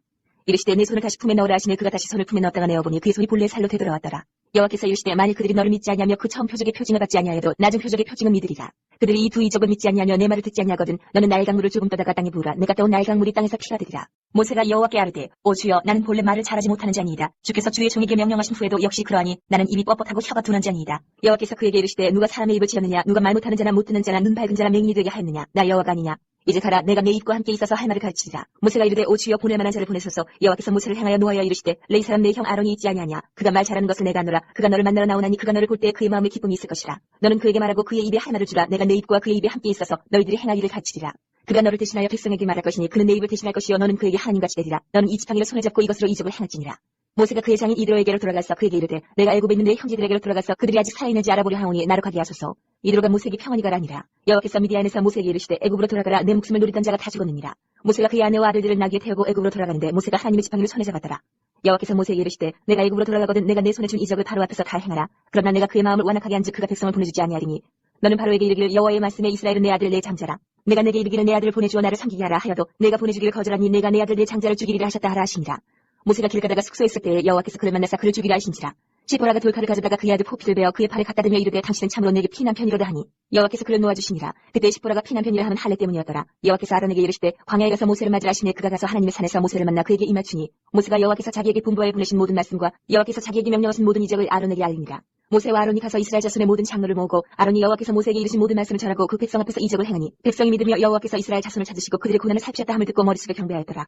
Speaker 3: 이르시되 내 손을 다시 품에 넣으라 하시매 그가 다시 손을 품에 넣었다가 내어보니 그의 손이 본래 살로 되돌아왔더라. 여호와께서 이르시되 만일 그들이 너를 믿지 아니하며 그 처음 표적의 표징을 받지 아니하여도 낮은 표적의 표징은 믿으리라. 그들이 이 두 이적을 믿지 아니하며 내 말을 듣지 아니하거든 너는 나일 강물을 조금 떠다가 땅에 부으라. 내가 떠온 나일 강물이 땅에서 피가 되리라. 모세가 여호와께 아뢰되 오 주여 나는 본래 말을 잘하지 못하는 자니이다. 주께서 주의 종에게 명령하신 후에도 역시 그러하니 나는 입이 뻣뻣하고 혀가 둔한 자니이다. 여호와께서 그에게 이르시되 누가 사람의 입을 지었느냐. 누가 말 못하는 자나 못 듣는 자나 눈 밝은 자나 맹인이 되게 하였느냐. 나 여호와가 아니냐. 이제 가라. 내가 내 입과 함께 있어서 할 말을 가르치리라. 모세가 이르되 오 주여 보낼 만한 자를 보내소서. 여호와께서 모세를 향하여 노하여 이르시되 레위 사람 내 형 아론이 있지 아니하냐. 그가 말 잘하는 것을 내가 아노라. 그가 너를 만나러 나오나니 그가 너를 볼 때 그의 마음에 기쁨이 있을 것이라. 너는 그에게 말하고 그의 입에 할 말을 주라. 내가 내 입과 그의 입에 함께 있어서 너희들이 행하기를 가르치리라. 그가 너를 대신하여 백성에게 말할 것이니 그는 내 입을 대신할 것이요 너는 그에게 하나님같이 되리라. 너는 이 지팡이를 손에 잡고 이것으로 이적을 행할지니라. 모세가 그의 장인 이드로에게로 돌아가서 그에게 이르되 내가 애굽에 있는 내 형제들에게로 돌아가서 그들이 아직 살아있는지 알아보려 하오니 나로 가게 하소서. 이드로가 모세에게 평안히 가라니라. 여호와께서 미디안에서 모세에게 이르시되 애굽으로 돌아가라. 내 목숨을 노리던 자가 다 죽었느니라. 모세가 그의 아내와 아들들을 나귀에 태우고 애굽으로 돌아가는데 모세가 하나님의 지팡이를 손에 잡았더라. 여호와께서 모세에게 이르시되 내가 애굽으로 돌아가거든 내가 내 손에 준 이적을 바로 앞에서 다 행하라. 그러나 내가 그의 마음을 완악하게 한즉 그가 백성을 보내주지 아니하리니 너는 바로에게 이르기를 여호와의 말씀에 이스라엘은 내 아들 내 장자라. 내가 내게 이르기를 내 아들을 보내주어 나를 섬기게 하라 하여도 내가 보내주기를 거절하니 내가 내 아들 내 장자를 죽이리라 하셨다 하라 하시니라. 모세가 길 가다가 숙소에 있을 때에 여호와께서 그를 만나사 그를 죽이라 하신지라. 시보라가 돌칼을 가져다가 그의 아들 포피를 베어 그의 팔에 갖다 대며 이르되 당신은 참으로 내게 피난편이로다 하니 여호와께서 그를 놓아주시니라. 그때 시보라가 피난편이라 하면 할례 때문이었더라. 여호와께서 아론에게 이르시되 광야에 가서 모세를 맞으라 하시니 그가 가서 하나님의 산에서 모세를 만나 그에게 임하추니 모세가 여호와께서 자기에게 분부하여 보내신 모든 말씀과 여호와께서 자기에게 명령하신 모든 이적을 아론에게 알리니라. 모세와 아론이 가서 이스라엘 자손의 모든 장로를 모으고 아론이 여호와께서 모세에게 이르신 모든 말씀을 전하고 그 백성 앞에서 이적을 행하니 백성이 믿으며 여호와께서 이스라엘 자손을 찾으시고 그들의 고난을 살피셨다 함을 듣고 머릿속에 경배하였더라.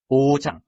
Speaker 2: 5장.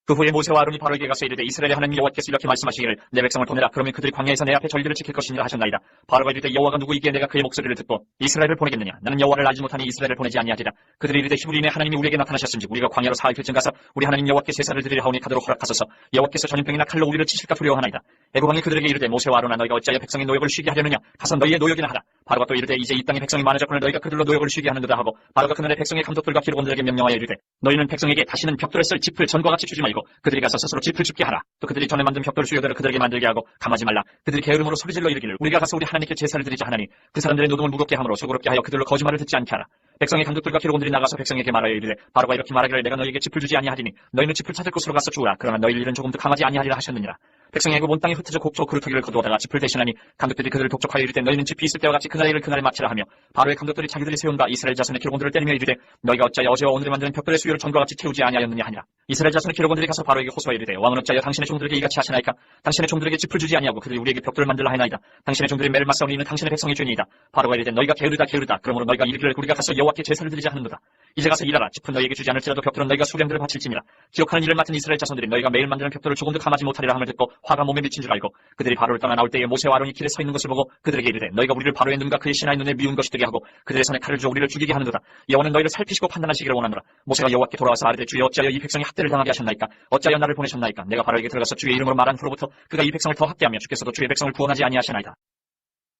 Speaker 2: 그 후에 모세와 아론이 바로에게 가서 이르되 이스라엘의 하나님 여호와께서 이렇게 말씀하시기를 내 백성을 보내라. 그러면 그들이 광야에서 내 앞에 저희들을 지킬 것이니라 하셨나이다. 바로가 이르되 여호와가 누구이기에 내가 그의 목소리를 듣고 이스라엘을 보내겠느냐. 나는 여호와를 알지 못하니 이스라엘을 보내지 아니하리라. 그들이 이르되 히브리인의 하나님이 우리에게 나타나셨은지 우리가 광야로 사흘쯤 가서 우리 하나님 여호와께 제사를 드리려 하오니 가도록 허락하소서. 여호와께서 전염병이나 칼로 우리를 치실까 두려워하나이다. 애굽왕이 그들에게 이르되 모세와 아론아 너희가 어찌하여 백성의 노역을 쉬게 하려느냐. 가서 너희의 노역이나 하라. 바로가 또 이르되 이제 이 땅의 백성이 많아졌거늘 너희가 그들로 노역을 쉬게 하는도다 하고 바로가 그날의 백성의 감독들과 기록원들에게 명령하여 이르되 너희는 백성에게 다시는 벽돌에 쓸 짚을 전과 같이 주지 말고 그들이 가서 스스로 짚을 줍게 하라. 또 그들이 전에 만든 벽돌 수요대로 그들에게 만들게 하고 감하지 말라. 그들이 게으름으로 소리질러 이르기를 우리가 가서 우리 하나님께 제사를 드리자 하나니 그 사람들의 노동을 무겁게 함으로 수고롭게 하여 그들로 거짓말을 듣지 않게 하라. 백성의 감독들과 기록원들이 나가서 백성에게 말하여 이르되 바로가 이렇게 말하기를 내가 너희에게 짚을 주지 아니하리니 너희는 짚을 찾을 곳으로 가서 주우라. 그러나 너희 일은 조금도 강하지 아니하리라 하셨느니라. 백성이 애굽 온 땅에 흩어져 곡조 그루터기를 거두어다가 짚을 대신하니 감독들이 그들을 독촉하여 이르되 너희는 짚이 있을 때와 같이 그날의 일을 그날에 마치라 하며 바로의 감독들이 자기들이 세운 바 이스라엘 자손의 기록원들을 때리며 이르되 너희가 어찌하여 어제와 오늘에 만드는 벽돌의 수요를 전과 같이 태우지 아니하였느냐 하니라. 이스라엘 자손의 기록원들이 가서 바로에게 호소하여 이르되 왕은 어찌하여 당신의 종들에게 이같이 하시나이까. 당신의 종들에게 짚을 주지 아니하고 그들이 우리에게 벽돌을 만들라 하나이다. 당신의 종들이 매를 맞사오니 이는 당신의 백성의 죄니이다. 바로가 이르되 너희가 게으르다 게으르다. 그러므로 너희가 이르기를 우리가 가서 여호와께 제사를 드리자 하는도다. 이제 가서 일하라. 짚은 너희에게 주지 않을지라도 벽돌은 너희가 수령들을 바칠지니라. 기록하는 일을 맡은 이스라엘 자손들이 너희가 매일 만드는 벽돌을 조금도 감하지 못하리라 함을 듣고 화가 몸에 미친 줄 알고 그들이 바로를 떠나 나올 때에 모세와 아론이 길에 서 있는 것을 보고 그들에게 이르되 너희가 우리를 바로의 눈과 그의 신하의 눈에 미운 것이 되게 하고 그들의 손에 칼을 쥐어 우리를 죽이게 하는도다. 여호와는 너희를 살피시고 판단하시기를 원하노라. 모세가 여호와께 돌아와서 아뢰되 주여 어찌하여 이 백성이 학대를 당하게 하셨나이까. 어찌하여 나를 보내셨나이까. 내가 바로에게 들어가서 주의 이름으로 말한 후로부터 그가 이 백성을 더 학대하며 주께서도 주의 백성을 구원하지 아니하시나이다.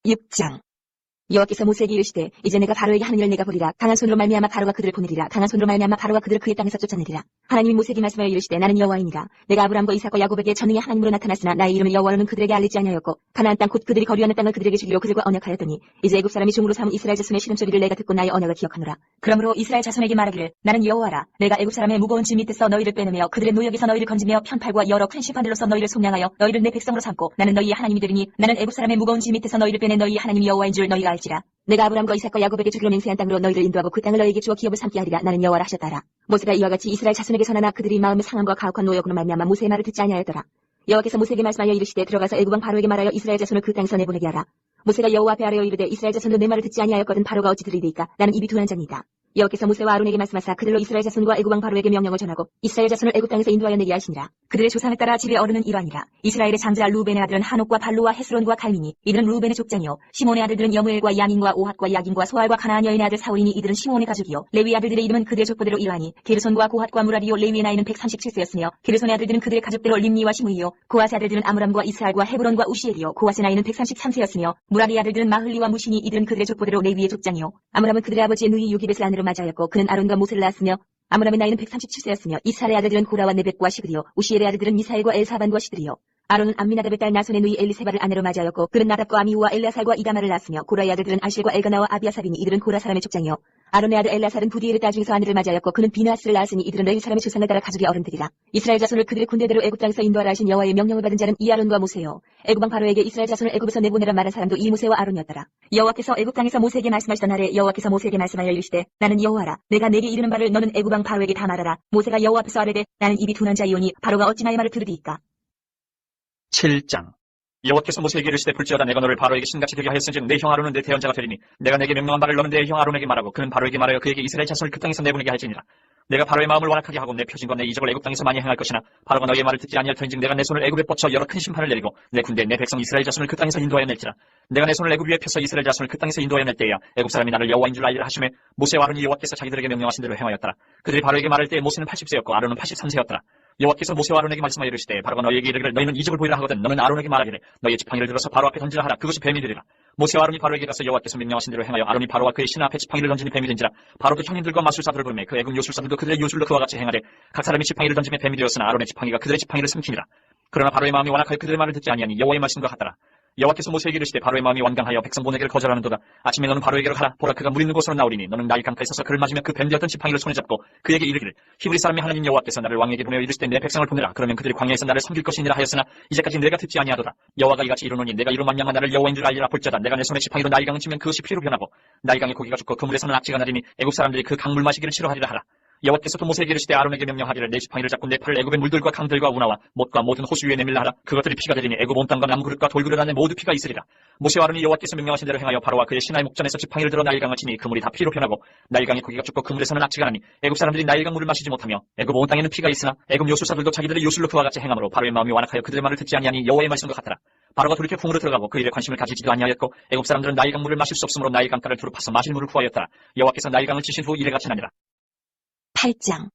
Speaker 3: 6장. 여호와께서 모세에게 이르시되 이제 내가 바로에게 하는 일을 내가 보리라. 강한 손으로 말미암아 바로가 그들을 보내리라. 강한 손으로 말미암아 바로가 그들을 그의 땅에서 쫓아내리라. 하나님이 모세에게 말씀하여 이르시되 나는 여호와이니라. 내가 아브라함과 이삭과 야곱에게 전능의 하나님으로 나타났으나 나의 이름을 여호와로는 그들에게 알리지 아니하였고 가나안 땅 곧 그들이 거류하는 땅을 그들에게 주기로 그들과 언약하였더니 이제 애굽 사람이 종으로 삼은 이스라엘 자손의 시름소리를 내가 듣고 나의 언약을 기억하노라. 그러므로 이스라엘 자손에게 말하기를 나는 여호와라. 내가 애굽 사람의 무거운 짐 밑에서 너희를 빼내며 그들의 노역에서 너희를 건지며 편팔과 여러 큰 심판들로서 너희를 속량하여 너희를 내 백성으로 삼고 나는 너희의 하나님이 되리니 나는 애굽 사람의 무거운 짐 밑에서 너희를 빼내 너희의 하나님이 여호와인 줄 너희가 알지라. 내가 아브라함과 이삭과 야곱에게 주기로 맹세한 땅으로 너희를 인도하고 그 땅을 너희에게 주어 기업을 삼게 하리라. 나는 여호와라 하셨다라. 모세가 이와 같이 이스라엘 자손에게 선하나 그들이 마음의 상함과 가혹한 노역으로 말미암아 모세의 말을 듣지 아니하였더라. 여호와께서 모세에게 말씀하여 이르시되 들어가서 애굽 왕 바로에게 말하여 이스라엘 자손을 그 땅에서 내보내게 하라. 모세가 여호와 앞에 아뢰어 이르되 이스라엘 자손도 내 말을 듣지 아니하였거든 바로가 어찌 들으리이까. 나는 입이 둔한 자니이다. 여호와께서 모세와 아론에게 말씀하사 그들로 이스라엘 자손과 애굽 왕 바로에게 명령을 전하고 이스라엘 자손을 애굽 땅에서 인도하여 내게 하시니라. 그들의 조상을 따라 집에 어른은 이러하니라. 이스라엘의 장자 루벤의 아들은 하녹과 발루와 헤스론과 갈미니 이들은 루벤의 족장이요. 시몬의 아들들은 여무엘과 야민과 오핫과 야긴과 소알과 가나안 여인의 아들 사울이니 이들은 시몬의 가족이요. 레위 아들들의 이름은 그들의 족보대로 이러하니 게르손과 고핫과 무라리요. 레위의 나이는 137세였으며 게르손의 아들들은 그들의 가족대로 림니와 시므이요. 고핫의 아들들은 아므람과 이스할과 헤브론과 우시엘이요. 고핫의 나이는 133세였으며 무라리의 아들들은 마흘리와 무시니 이들은 그들의 족보대로 레위의 족장이요. 아므람은 그들의 아버지의 누이 요기벳을 아내로 맞이하였고 그는 아론과 모세를 낳았으며 아므람의 나이는 137세였으며 이스할의 아들들은 고라와 네벳과 시그리요. 우시엘의 아들들은 미사엘과 엘사반과 시드리요. 아론은 암미나답의 딸 나손의 누이 엘리세바를 아내로 맞이하였고 그는 나답과 아미우와 엘라살과 이다마를 낳았으며 고라의 아들들은 아실과 엘가나와 아비아사비니 이들은 고라 사람의 족장이요. 아론의 아들 엘라살은 부디엘의 딸 중에서 아내를 맞이하였고 그는 비느하스를 낳았으니 이들은 레위 사람의 조상을 따라 가족의 어른들이라. 이스라엘 자손을 그들의 군대대로 애굽 땅에서 인도하라 하신 여호와의 명령을 받은 자는 이 아론과 모세요. 애굽 왕 바로에게 이스라엘 자손을 애굽에서 내보내라 말한 사람도 이 모세와 아론이었더라. 여호와께서 애굽 땅에서 모세에게 말씀하시던 날에 여호와께서 모세에게 말씀하여 이르시되 나는 여호와라. 내가 내게 이르는 바를 너는 애굽 왕 바로에게 다 말하라. 모세가 여호와 앞에서 아뢰되 나는 입이 둔한 자이오니 바로가 어찌 나의 말을 들으리이까.
Speaker 2: 7장. 여호와께서 모세에게 이르시되 볼지어다 내가 너를 바로에게 신같이 되게 하였은즉 내 형 아론은 내 대언자가 되리니 내가 내게 명령한 바를 너는 내 형 아론에게 말하고 그는 바로에게 말하여 그에게 이스라엘 자손을 그 땅에서 내보내게 할지니라. 내가 바로의 마음을 완악하게 하고 내 표징과 내 이적을 애굽 땅에서 많이 행할 것이나 바로가 너희의 말을 듣지 아니할 터인즉 내가 내 손을 애굽에 뻗쳐 여러 큰 심판을 내리고 내 군대 내 백성 이스라엘 자손을 그 땅에서 인도하여 낼지라. 내가 내 손을 애굽 위에 펴서 이스라엘 자손을 그 땅에서 인도하여 낼 때야 애굽 사람이 나를 여호와인 줄 알리라 하시매 모세와 아론이 여호와께서 자기들에게 명령하신 대로 행하였더라. 그들이 바로에게 말할 때에 모세는 80세였고 아론은 83세였더라. 여호와께서 모세와 아론에게 말씀하여 이르시되 바로가 너희에게 이르기를 너희는 이적을 보이라 하거든 너는 아론에게 말하기를 너희의 지팡이를 들어서 바로 앞에 던지라 하라. 그것이 뱀이 되리라. 모세와 아론이 바로에게 가서 여호와께서 명령하신 대로 행하여 아론이 바로와 그의 신하 앞에 지팡이를 던지니 뱀이 된지라. 바로도 형님들과 마술사들을 부르매 그 애굽 요술사들도 그들의 요술로 그와 같이 행하되 각 사람이 지팡이를 던지며 뱀이 되었으나 아론의 지팡이가 그들의 지팡이를 삼키니라. 그러나 바로의 마음이 완악하여 그들의 말을 듣지 아니하니 여호와의 말씀과 같더라. 여호와께서 모세에게 이르시되 바로의 마음이 완강하여 백성 보내기를 거절하는도다. 아침에 너는 바로에게로 가라. 보라 그가 물 있는 곳으로 나오리니 너는 나일 강가에 서서 그를 맞으며 그 뱀되었던 지팡이를 손에 잡고 그에게 이르기를 히브리 사람의 하나님 여호와께서 나를 왕에게 보내어 이르시되 내 백성을 보내라. 그러면 그들이 광야에서 나를 섬길 것이니라 하였으나 이제까지 내가 듣지 아니하도다. 여호와가 이같이 이르노니 내가 이로 말미암아 나를 여호와인 줄 알리라. 볼자다 내가 내 손에 지팡이로 나일 강을 치면 그것이 피로 변하고 나일 강의 고기가 죽고 그 물에서는 악취가 나리니 애굽 사람들이 그 강물 마시기를 싫어하리라 하라. 여호와께서 또 모세에게 이르시되 아론에게 명령하기를 내 지팡이를 잡고 내 팔을 애굽의 물들과 강들과 운하와 못과 모든 호수 위에 내밀라 하라. 그것들이 피가 되리니 애굽 온 땅과 나무 그릇과 돌그릇 안에 모두 피가 있으리라. 모세와 아론이 여호와께서 명령하신 대로 행하여 바로와 그의 신하의 목전에서 지팡이를 들어 나일강을 치니 그 물이 다 피로 변하고 나일강의 고기가 죽고 그 물에서는 악취가 나니 애굽 사람들이 나일강 물을 마시지 못하며 애굽 온 땅에는 피가 있으나 애굽 요술사들도 자기들의 요술로 그와 같이 행함으로 바로의 마음이 완악하여 그들의 말을 듣지 아니하니 여호와의 말씀과 같더라. 바로가 돌이켜 궁으로 들어가고 그 일에 관심을 가지지도 아니하였고 애굽 사람들은 나일강 물을 마실 수 없으므로 나일강가를 두루 파서 마실 물을 구하였더라. 여호와께서 나일강을 치신 후 이래같이 나니라.
Speaker 3: 8장.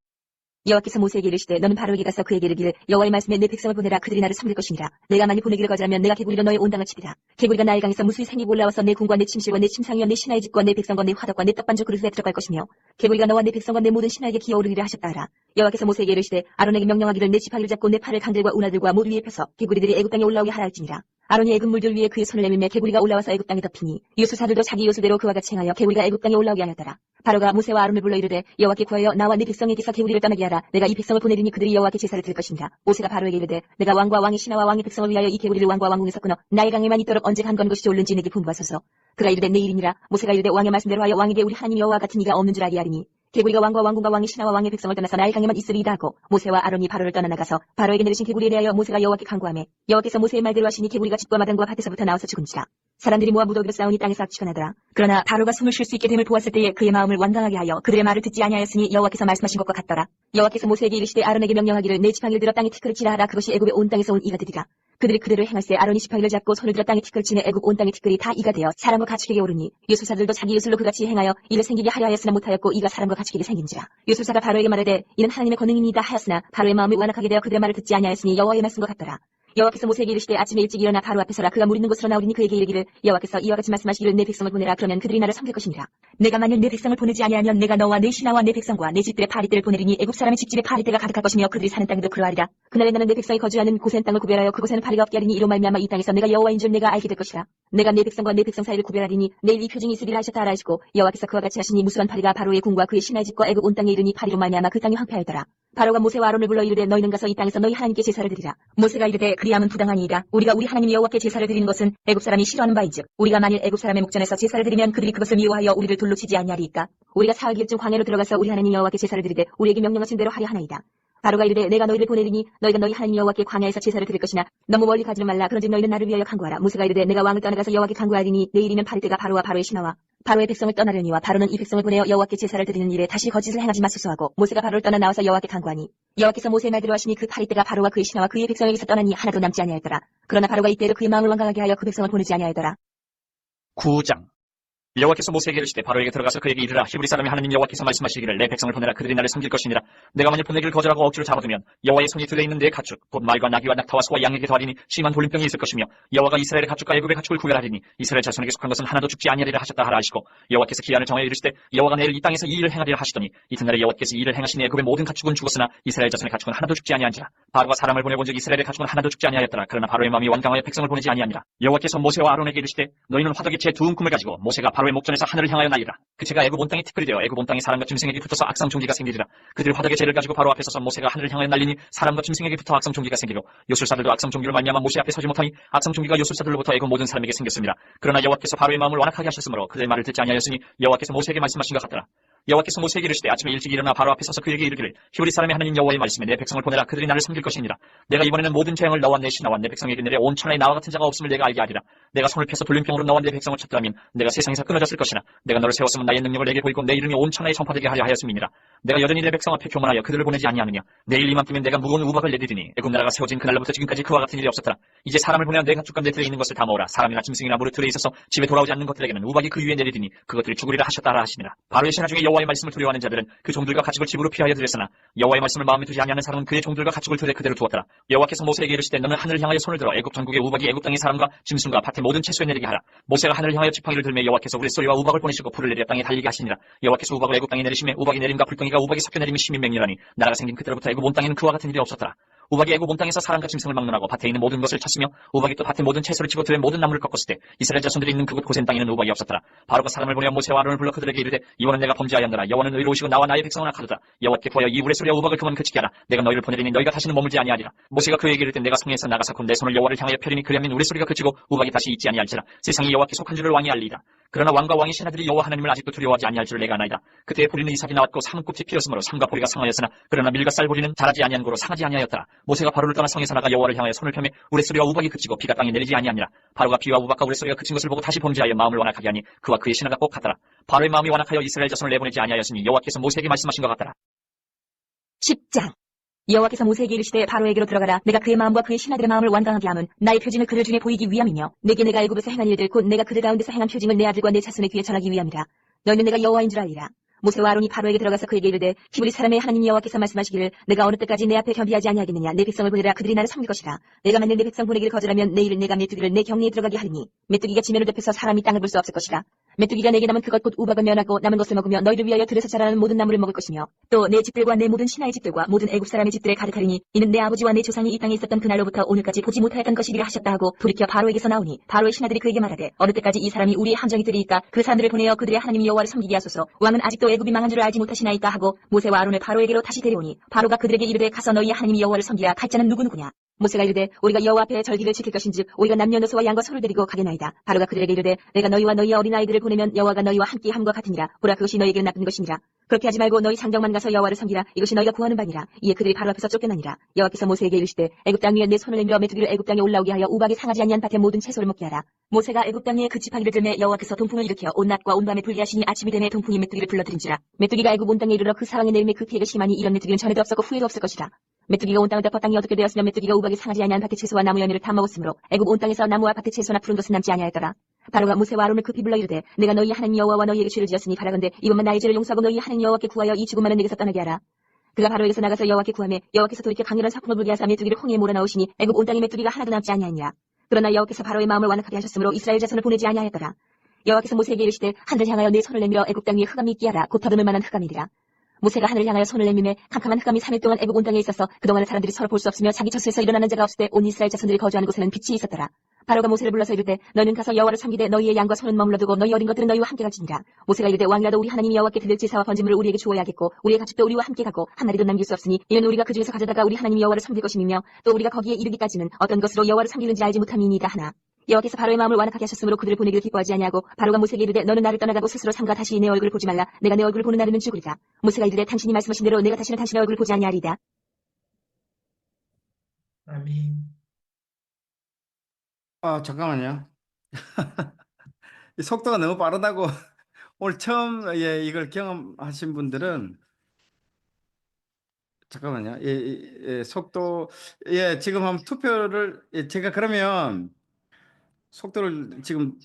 Speaker 3: 여호와께서 모세에게 이르시되 너는 바로에게 가서 그에게 이르기를 여호와의 말씀에 내 백성을 보내라. 그들이 나를 섬길 것이니라. 내가 만일 보내기를 거절하면 내가 개구리로 너의 온 땅을 치리라. 개구리가 나일강에서 무수히 생기고 올라와서 내 궁과 내 침실과 내 침상이와 내 신하의 집과 내 백성과 내 화덕과 내 떡반죽 그릇에 들어갈 것이며 개구리가 너와 내 백성과 내 모든 신하에게 기어오르리라 하셨다 하라. 여호와께서 모세에게 이르시되 아론에게 명령하기를 내 지팡이를 잡고 내 팔을 강들과 운하들과 모두 위에 펴서 개구리들이 애굽 땅에 올라오게 하라 할지니라. 아론이 애굽 물들 위에 그의 손을 내밀매 개구리가 올라와서 애굽 땅에 덮이니 요술사들도 자기 요술대로 그와 같이 행하여 개구리가 애굽 땅에 올라오게 하였더라. 바로가 모세와 아론을 불러 이르되 여호와께 구하여 나와 네 백성에게서 개구리를 떠나게 하라. 내가 이 백성을 보내리니 그들이 여호와께 제사를 드릴 것이니라. 모세가 바로에게 이르되 내가 왕과 왕의 신하와 왕의 백성을 위하여 이 개구리를 왕과 왕궁에서 끊어 나일강에만 있도록 언제 간건 것이 좋을는지 내게 분부하소서. 그가 이르되 내일이니라. 모세가 이르되 왕의 말씀대로 하여 왕에게 우리 하나님 여호와 같은 이가 없는 줄 알게 하리니 개구리가 왕과 왕궁과 왕의 신하와 왕의 백성을 떠나서 나일강에만 있으리이다 하고 모세와 아론이 바로를 떠나나가서 바로에게 내리신 개구리에 대하여 모세가 여호와께 간구하매 여호와께서 모세의 말대로 하시니 개구리가 집과 마당과 밭에서부터 나와서 죽은지라. 사람들이 모아 무더기로 싸우니 땅에서 악취가 나더라. 그러나 바로가 숨을 쉴 수 있게 됨을 보았을 때에 그의 마음을 완강하게 하여 그들의 말을 듣지 아니하였으니 여호와께서 말씀하신 것과 같더라. 여호와께서 모세에게 이르시되 아론에게 명령하기를 내 지팡이를 들어 땅에 티끌을 치라 하라. 그것이 애굽의 온 땅에서 온 이가 되리라. 그들이 그대로 행할세 아론이 지팡이를 잡고 손을 들어 땅에 티끌을 치니 애굽 온 땅의 티끌이 다 이가 되어 사람과 가축에게 오르니 요술사들도 자기 요술로 그같이 행하여 이를 생기게 하려 하였으나 못하였고 이가 사람과 가축에게 생긴지라. 요술사가 바로에게 말하되 이는 하나님의 권능이니이다 하였으나 바로의 마음이 완악하게 되어 그들의 말을 듣지 아니하였으니 여호와의 말씀과 같더라. 여호와께서 모세에게 이르시되 아침에 일찍 일어나 바로 앞에 서라. 그가 물 있는 곳으로 나오리니 그에게 이르기를 여호와께서 이와 같이 말씀하시기를 내 백성을 보내라. 그러면 그들이 나를 섬길 것이니라. 내가 만일 내 백성을 보내지 아니하면 내가 너와 내 신하와 내 백성과 내 집들의 파리떼를 보내리니 애굽 사람의 집집에 파리떼가 가득할 것이며 그들이 사는 땅도 그러하리라. 그날에 나는 내 백성이 거주하는 곳엔 땅을 구별하여 그곳에는 파리가 없게 하리니 이로 말미암아 이 땅에서 내가 여호와인 줄 내가 알게 될 것이라. 내가 내 백성과 내 백성 사이를 구별하리니 내일 이 표징이 있으리라 하셨다 하라 하시고 여호와께서 그와 같이 하시니 무수한 파리가 바로의 궁과 그의 신하의 집과 애굽 온 땅에 이르니 파리로 말미암아 그 땅이 황폐하였더라. 바로가 모세와 아론을 불러 이르되 너희는 가서 이 땅에서 너희 하나님께 제사를 드리라. 모세가 이르되 그리함은 부당하니이다. 우리가 우리 하나님 여호와께 제사를 드리는 것은 애굽 사람이 싫어하는 바이즉 우리가 만일 애굽 사람의 목전에서 제사를 드리면 그들이 그것을 미워하여 우리를 돌로 치지 아니하리이까. 우리가 사흘길쯤 광야로 들어가서 우리 하나님 여호와께 제사를 드리되 우리에게 명령하신 대로 하려 하나이다. 바로가 이르되 내가 너희를 보내리니 너희가 너희 하나님 여호와께 광야에서 제사를 드릴 것이나 너무 멀리 가지는 말라. 그런즉 너희는 나를 위하여 간구하라. 모세가 이르되 내가 왕을 떠나가서 여호와께 간구하리니 내일이면 파리떼가 바로와 바로의 신하와 바로의 백성을 떠나려니와 바로는 이 백성을 보내어 여호와께 제사를 드리는 일에 다시 거짓을 행하지 마소서 하고 모세가 바로를 떠나 나와서 여호와께 간구하니 여호와께서 모세의 말대로 하시니 그 파리떼가 바로와 그의 신하와 그의 백성에게서 떠나니 하나도 남지 아니하였더라. 그러나 바로가 이때로 그의 마음을 완강하게 하여 그 백성을 보내지 아니하였더라.
Speaker 2: 9장. 여호와께서 모세에게 이르시되 바로에게 들어가서 그에게 이르라. 히브리 사람이 하나님 여호와께서 말씀하시기를 내 백성을 보내라. 그들이 나를 섬길 것이니라. 내가 만일 보내기를 거절하고 억지로 잡아두면 여호와의 손이 들에 있는 내 가축 곧 말과 나귀와 낙타와 소와 양에게 더하리니 심한 돌림병이 있을 것이며 여호와가 이스라엘의 가축과 애굽의 가축을 구별하리니 이스라엘 자손에게 속한 것은 하나도 죽지 아니하리라 하셨다 하라 하시고 여호와께서 기한을 정하여 이르시되 여호와가 내일 이 땅에서 이 일을 행하리라 하시더니 이튿날에 여호와께서 이 일을 행하시니 애굽의 모든 가축은 죽었으나 이스라엘 자손의 가축은 하나도 죽지 아니한지라. 바로가 사람을 보내본즉 이스라엘의 가축은 하나도 죽지 아니하였더라. 그러나 바로의 마음이 완강하여 백성을 보내지 아니하니라. 여호와께서 모세와 아론에게 이르시되 너희는 화덕에 재 두 움큼을 가지고 모세가 바로의 목전에서 하늘을 향하여 나이라. 그 재가 애굽 온 땅에 티끌이 되어 애굽 온 땅의 사람과 짐승에게 붙어서 악성 종기가 생기리라. 그들이 화덕의 재를 가지고 바로 앞에 서서 모세가 하늘을 향하여 날리니 사람과 짐승에게 붙어 악성 종기가 생기고 요술사들도 악성 종기로 말미암아 모세 앞에 서지 못하니 악성 종기가 요술사들로부터 애굽 모든 사람에게 생겼습니다. 그러나 여호와께서 바로의 마음을 완악하게 하셨으므로 그들의 말을 듣지 아니하였으니 여호와께서 모세에게 말씀하신 것 같더라. 여호와께서 모세에게 이르시되 아침에 일찍 일어나 바로 앞에 서서 그에게 이르기를 히브리 사람의 하나님 여호와의 말씀에 내 백성을 보내라. 그들이 나를 섬길 것이니라. 내가 이번에는 모든 재앙을 너와 내 신하와 내 백성에게 내려 온 천하에 나와 같은 자가 없음을 내가 알게 하리라. 내가 손을 펴서 돌림병으로 너와 내 백성을 쳤더라면 내가 세상에서 끊어졌을 것이나 내가 너를 세웠으면 나의 능력을 내게 보이고 내 이름이 온 천하에 전파되게 하려 하였음이니라. 내가 여전히 내 백성 앞에 교만하여 그들을 보내지 아니하느냐. 내일 이맘때면 내가 무거운 우박을 내리리니 애굽 나라가 세워진 그날로부터 지금까지 그와 같은 일이 없었더라. 이제 사람을 보내어 내 가축과 내 들에 있는 것을 다 모으라. 사람이나 짐승이나 무릇 들에 있어서 집에 돌아오지 않는 것들에게는 우박이 그 위에 내리리니 그것들이 죽으리라 하셨다라 하시니라. 바로의 신하 중에 여호와의 말씀을 두려워하는 자들은 그 종들과 가축을 집으로 피하여 들였으나 여호와의 말씀을 마음에 두지 아니하는 사람은 그의 종들과 가축을 들에 그대로 두었더라. 여호와께서 모세에게 이르시되 너는 하늘을 향하여 손을 들어 애굽 전국의 우박이 애굽 땅의 사람과 짐승과 밭의 모든 채소에 내리게 하라. 모세가 하늘을 향하여 지팡이를 들매 여호와께서 우레소리와 우박을 보내시고 불을 내려 땅에 달리게 하시니라. 여호와께서 우박을 애굽 땅에 내리시매 우박이 내림과 불덩이가 우박이 섞여 내림이 심히 맹렬하니 나라가 생긴 그때로부터 애굽 온 땅에는 그와 같은 일이 없었더라. 우박이 애굽 온 땅에서 사람과 짐승을 막론하고 밭에 있는 모든 것을 쳤으며 우박이 또 밭의 모든 채소를 치고 들의 모든 나무를 꺾었을 때 이스라엘 자손들이 있는 그곳 고센 땅에는 우박이 없었더라. 바로가 사람을 보내어 모세와 아론을 불러 그들에게 이르되 이번은 내가 범죄하였노라. 여호와는 의로우시고 나와 나의 백성을 악하도다. 여호와께 구하여 이 우레소리와 우박을 그만 그치게 하라. 내가 너희를 보내리니 너희가 다시는 머물지 아니하리라. 모세가 그에게 이르되 내가 성에서 나가사코 내 손을 여호와를 향하여 펴리니 그리하면 우레소리가 그치고 우박이 다시 있지 아니할지라. 세상이 여호와께 속한 줄을 왕이 알리이다. 그러나 왕과 왕의 신하들이 여호와 하나님을 아직도 두려워하지 아니할 줄을 내가 아나이다. 그때에 보리는 이삭이 나왔고 삼은 꽃이 피었으므로 삼과 보리가 상하였으나 그러나 밀과 쌀 보리는 자라지 아니한 고로 상하지 아니하였더라. 모세가 바로를 떠나 성에서 나가 여호와를 향하여 손을 펴매 우레소리와 우박이 그치고 비가 땅에 내리지 아니하니라. 바로가 비와 우박과 우레소리가 그친 것을 보고 다시 범죄하여 마음을 완악하게 하니 그와 그의 신하가 꼭 같더라. 바로의 마음이 완악하여 이스라엘 자손을 내보내지 아니하였으니 여호와께서 모세에게 말씀하신 것 같더라.
Speaker 3: 10장. 여호와께서 모세에게 이르시되 바로에게로 들어가라. 내가 그의 마음과 그의 신하들의 마음을 완강하게 함은 나의 표징을 그들 중에 보이기 위함이며 내게 내가 애굽에서 행한 일들 곧 내가 그들 가운데서 행한 표징을 내 아들과 내 자손의 귀에 전하기 위함이라. 너희는 내가 여호와인 줄 알리라. 모세와 아론이 바로에게 들어가서 그에게 이르되 히브리 사람의 하나님 여호와께서 말씀하시기를 내가 어느 때까지 내 앞에 겸비하지 아니하겠느냐. 내 백성을 보내라. 그들이 나를 섬길 것이라. 내가 만일 내 백성 보내기를 거절하면 내일은 내가 메뚜기를 내 경리에 들어가게 하리니 메뚜기가 지면을 덮여서 사람이 땅을 볼 수 없을 것이라. 메뚜기가 내게 남은 그것 곧 우박을 면하고 남은 것을 먹으며 너희를 위하여 들에서 자라는 모든 나무를 먹을 것이며 또 내 집들과 내 모든 신하의 집들과 모든 애굽 사람의 집들에 가득하리니 이는 내 아버지와 내 조상이 이 땅에 있었던 그날로부터 오늘까지 보지 못하였던 것이리라 하셨다 하고 돌이켜 바로에게서 나오니 바로의 신하들이 그에게 말하되 어느 때까지 이 사람이 우리의 함정이 되리이까 그 사람들을 보내어 그들의 하나님 여호와를 섬기게 하소서. 왕은 아직도 애굽이 망한 줄을 알지 못하시나이까 하고 모세와 아론을 바로에게로 다시 데려오니 바로가 그들에게 이르되 가서 너희의 하나님 여호와를 섬기라. 갈 자는 누구누구냐. 모세가 이르되 우리가 여호와 앞에 절기를 지킬 것인즉 우리가 남녀노소와 양과 소를 데리고 가게나이다. 바로가 그들에게 이르되 내가 너희와 너희의 어린아이들을 보내면 여호와가 너희와 함께 함과 같으니라. 보라 그것이 너희에게는 나쁜 것이니라. 그렇게 하지 말고 너희 상정만 가서 여호와를 섬기라. 이것이 너희가 구하는 바니라. 이에 그들이 바로 앞에서 쫓겨나니라. 여호와께서 모세에게 이르시되 애굽 땅 위에 내 손을 내밀어 메뚜기를 애굽 땅에 올라오게 하여 우박이 상하지 아니한 밭의 모든 채소를 먹게 하라. 모세가 애굽 땅 위에 그 지팡이를 들매 여호와께서 동풍을 일으켜 온 낮과 온 밤에 불게 하시니 아침이 되매 동풍이 메뚜기를 불러들인지라. 메뚜기가 애굽 온 땅에 이르러 그 사방에 내림에 그 피해가 심하니 이런 메뚜기는 전에도 없었고 후에도 없을 것이라. 메뚜기가 온 땅을 덮어 땅이 어떻게 되었으며 메뚜기가 우박이 상하지 아니한 밭의 채소와 나무 열매를 다 먹었으므로 애굽 온 땅에서 나무와 밭의 채소나 푸른 것은 남지 아니하였더라. 바로가 모세와 아론을 급히 불러 이르되 내가 너희 하나님 여호와와 너희에게 죄를 지었으니 바라건대 이번만 나의 죄를 용서하고 너희 하나님 여호와께 구하여 이 죽음 많은 내게서 떠나게 하라. 그가 바로에게서 나가서 여호와께 구하매 여호와께서 돌이켜 강렬한 사풍을 불게 하사 메뚜기를 홍해에 몰아넣으시니 애굽 온 땅에 메뚜기가 하나도 남지 아니하니라. 그러나 여호와께서 바로의 마음을 완악하게 하셨으므로 이스라엘 자손을 보내지 아니하였더라. 여호와께서 모세에게 이르시되 하늘을 향하여 내 손을 내밀어 애굽 땅 위에 흑암이 있게 하라. 곧 더듬을 만한 흑암이리라. 모세가 하늘을 향하여 손을 내밀매 캄캄한 흑암이 3일 동안 애굽 온 땅에 있어서 그동안은 사람들이 서로 볼 수 없으며 자기 처소에서 일어나는 자가 없을 때 온 이스라엘 자손들이 거주하는 곳에는 빛이 있었더라. 바로가 모세를 불러서 이르되 너는 가서 여호와를 섬기되 너희의 양과 소는 머물러두고 너희 어린 것들은 너희와 함께 갈지니라. 모세가 이르되 왕이라도 우리 하나님 여호와께 드릴 제사와 번제물을 우리에게 주어야겠고 우리의 가축도 우리와 함께 가고 한 마리도 남길 수 없으니 이는 우리가 그 중에서 가져다가 우리 하나님 여호와를 섬길 것임이며 또 우리가 거기에 이르기까지는 어떤 것으로 여호와를 섬기는지 알지 못함이니이다 하나. 여호와께서 바로의 마음을 완악하게 하셨으므로 그들을 보내기를 기뻐하지 아니하고 바로가 모세에게 이르되 너는 나를 떠나가고 스스로 삼가 다시 내 얼굴을 보지 말라. 내가 내 얼굴을 보는 날에는 죽으리라. 모세가 이르되 당신이 말씀하신 대로 내가 다시는 당신의 얼굴을 보지 아니하리이다.
Speaker 4: 아멘.
Speaker 1: 잠깐만요. 이 속도가 너무 빠르다고 오늘 처음 이걸 경험하신 분들은 잠깐만요. 속도 지금 한번 투표를 제가 그러면 속도를 지금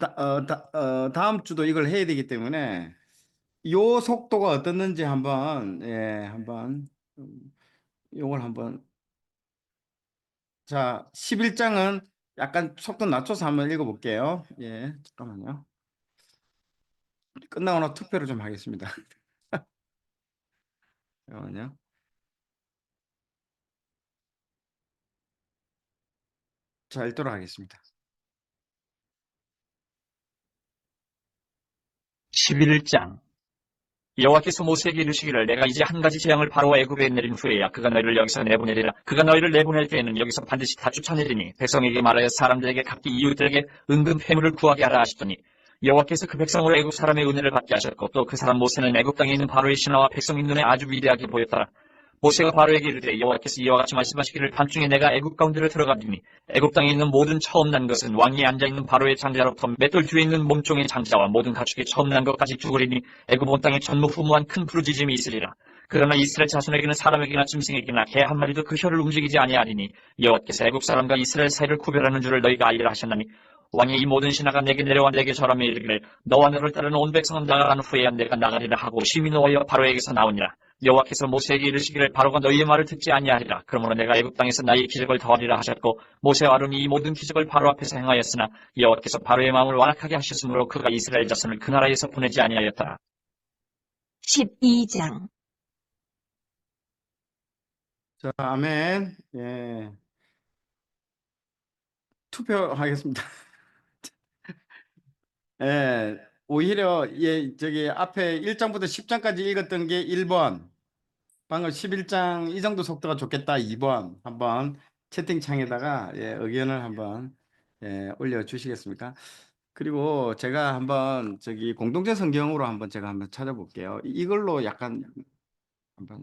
Speaker 1: 다음 주도 이걸 해야 되기 때문에 요 속도가 어떻는지 한번 한번 요걸 한번 자 11장은 약간 속도 낮춰서 한번 읽어볼게요. 잠깐만요. 끝나고 나 투표를 좀 하겠습니다. 잠깐만요. 자, 읽도록 하겠습니다.
Speaker 2: 11장 여호와께서 모세에게 이르시기를 내가 이제 한 가지 재앙을 바로와 애굽에 내린 후에야 그가 너희를 여기서 내보내리라. 그가 너희를 내보낼 때에는 여기서 반드시 다 쫓아내리니 백성에게 말하여 사람들에게 각기 이웃들에게 은금 패물을 구하게 하라 하시더니 여호와께서 그 백성으로 애굽 사람의 은혜를 받게 하셨고 또 그 사람 모세는 애굽 땅에 있는 바로의 신하와 백성의 눈에 아주 위대하게 보였더라. 모세가 바로에게 이르되 여호와께서 이와 같이 말씀하시기를 밤중에 내가 애굽 가운데로 들어가리니 애굽 땅에 있는 모든 처음 난 것은 왕위에 앉아있는 바로의 장자로부터 맷돌 뒤에 있는 몸종의 장자와 모든 가축이 처음 난 것까지 죽으리니 애굽 온 땅에 전무후무한 큰 부르짖음이 있으리라. 그러나 이스라엘 자손에게는 사람에게나 짐승에게나 개 한 마리도 그 혀를 움직이지 아니하리니 여호와께서 애굽 사람과 이스라엘 사이를 구별하는 줄을 너희가 알리라 하셨나니 왕의 이 모든 신하가 내게 내려와 내게 절하며 이르기를 너와 너를 따르는 온 백성은 나가간 후에야 내가 나가리라 하고 심히 노하여 바로에게서 나오니라. 여호와께서 모세에게 이르시기를 바로가 너희의 말을 듣지 아니하리라. 그러므로 내가 애굽 땅에서 나의 기적을 더하리라 하셨고 모세와 아론이 이 모든 기적을 바로 앞에서 행하였으나 여호와께서 바로의 마음을 완악하게 하셨으므로 그가 이스라엘 자손을 그 나라에서 보내지 아니하였더라.
Speaker 3: 12장
Speaker 1: 자, 아멘. 예. 투표하겠습니다. 예. 오히려 예, 저기 앞에 1장부터 10장까지 읽었던 게 1번. 방금 11장 이 정도 속도가 좋겠다 2번. 한번 채팅창에다가 예, 의견을 한번 예, 올려 주시겠습니까? 그리고 제가 한번 저기 공동체 성경으로 한번 제가 한번 찾아볼게요. 이걸로 약간 한번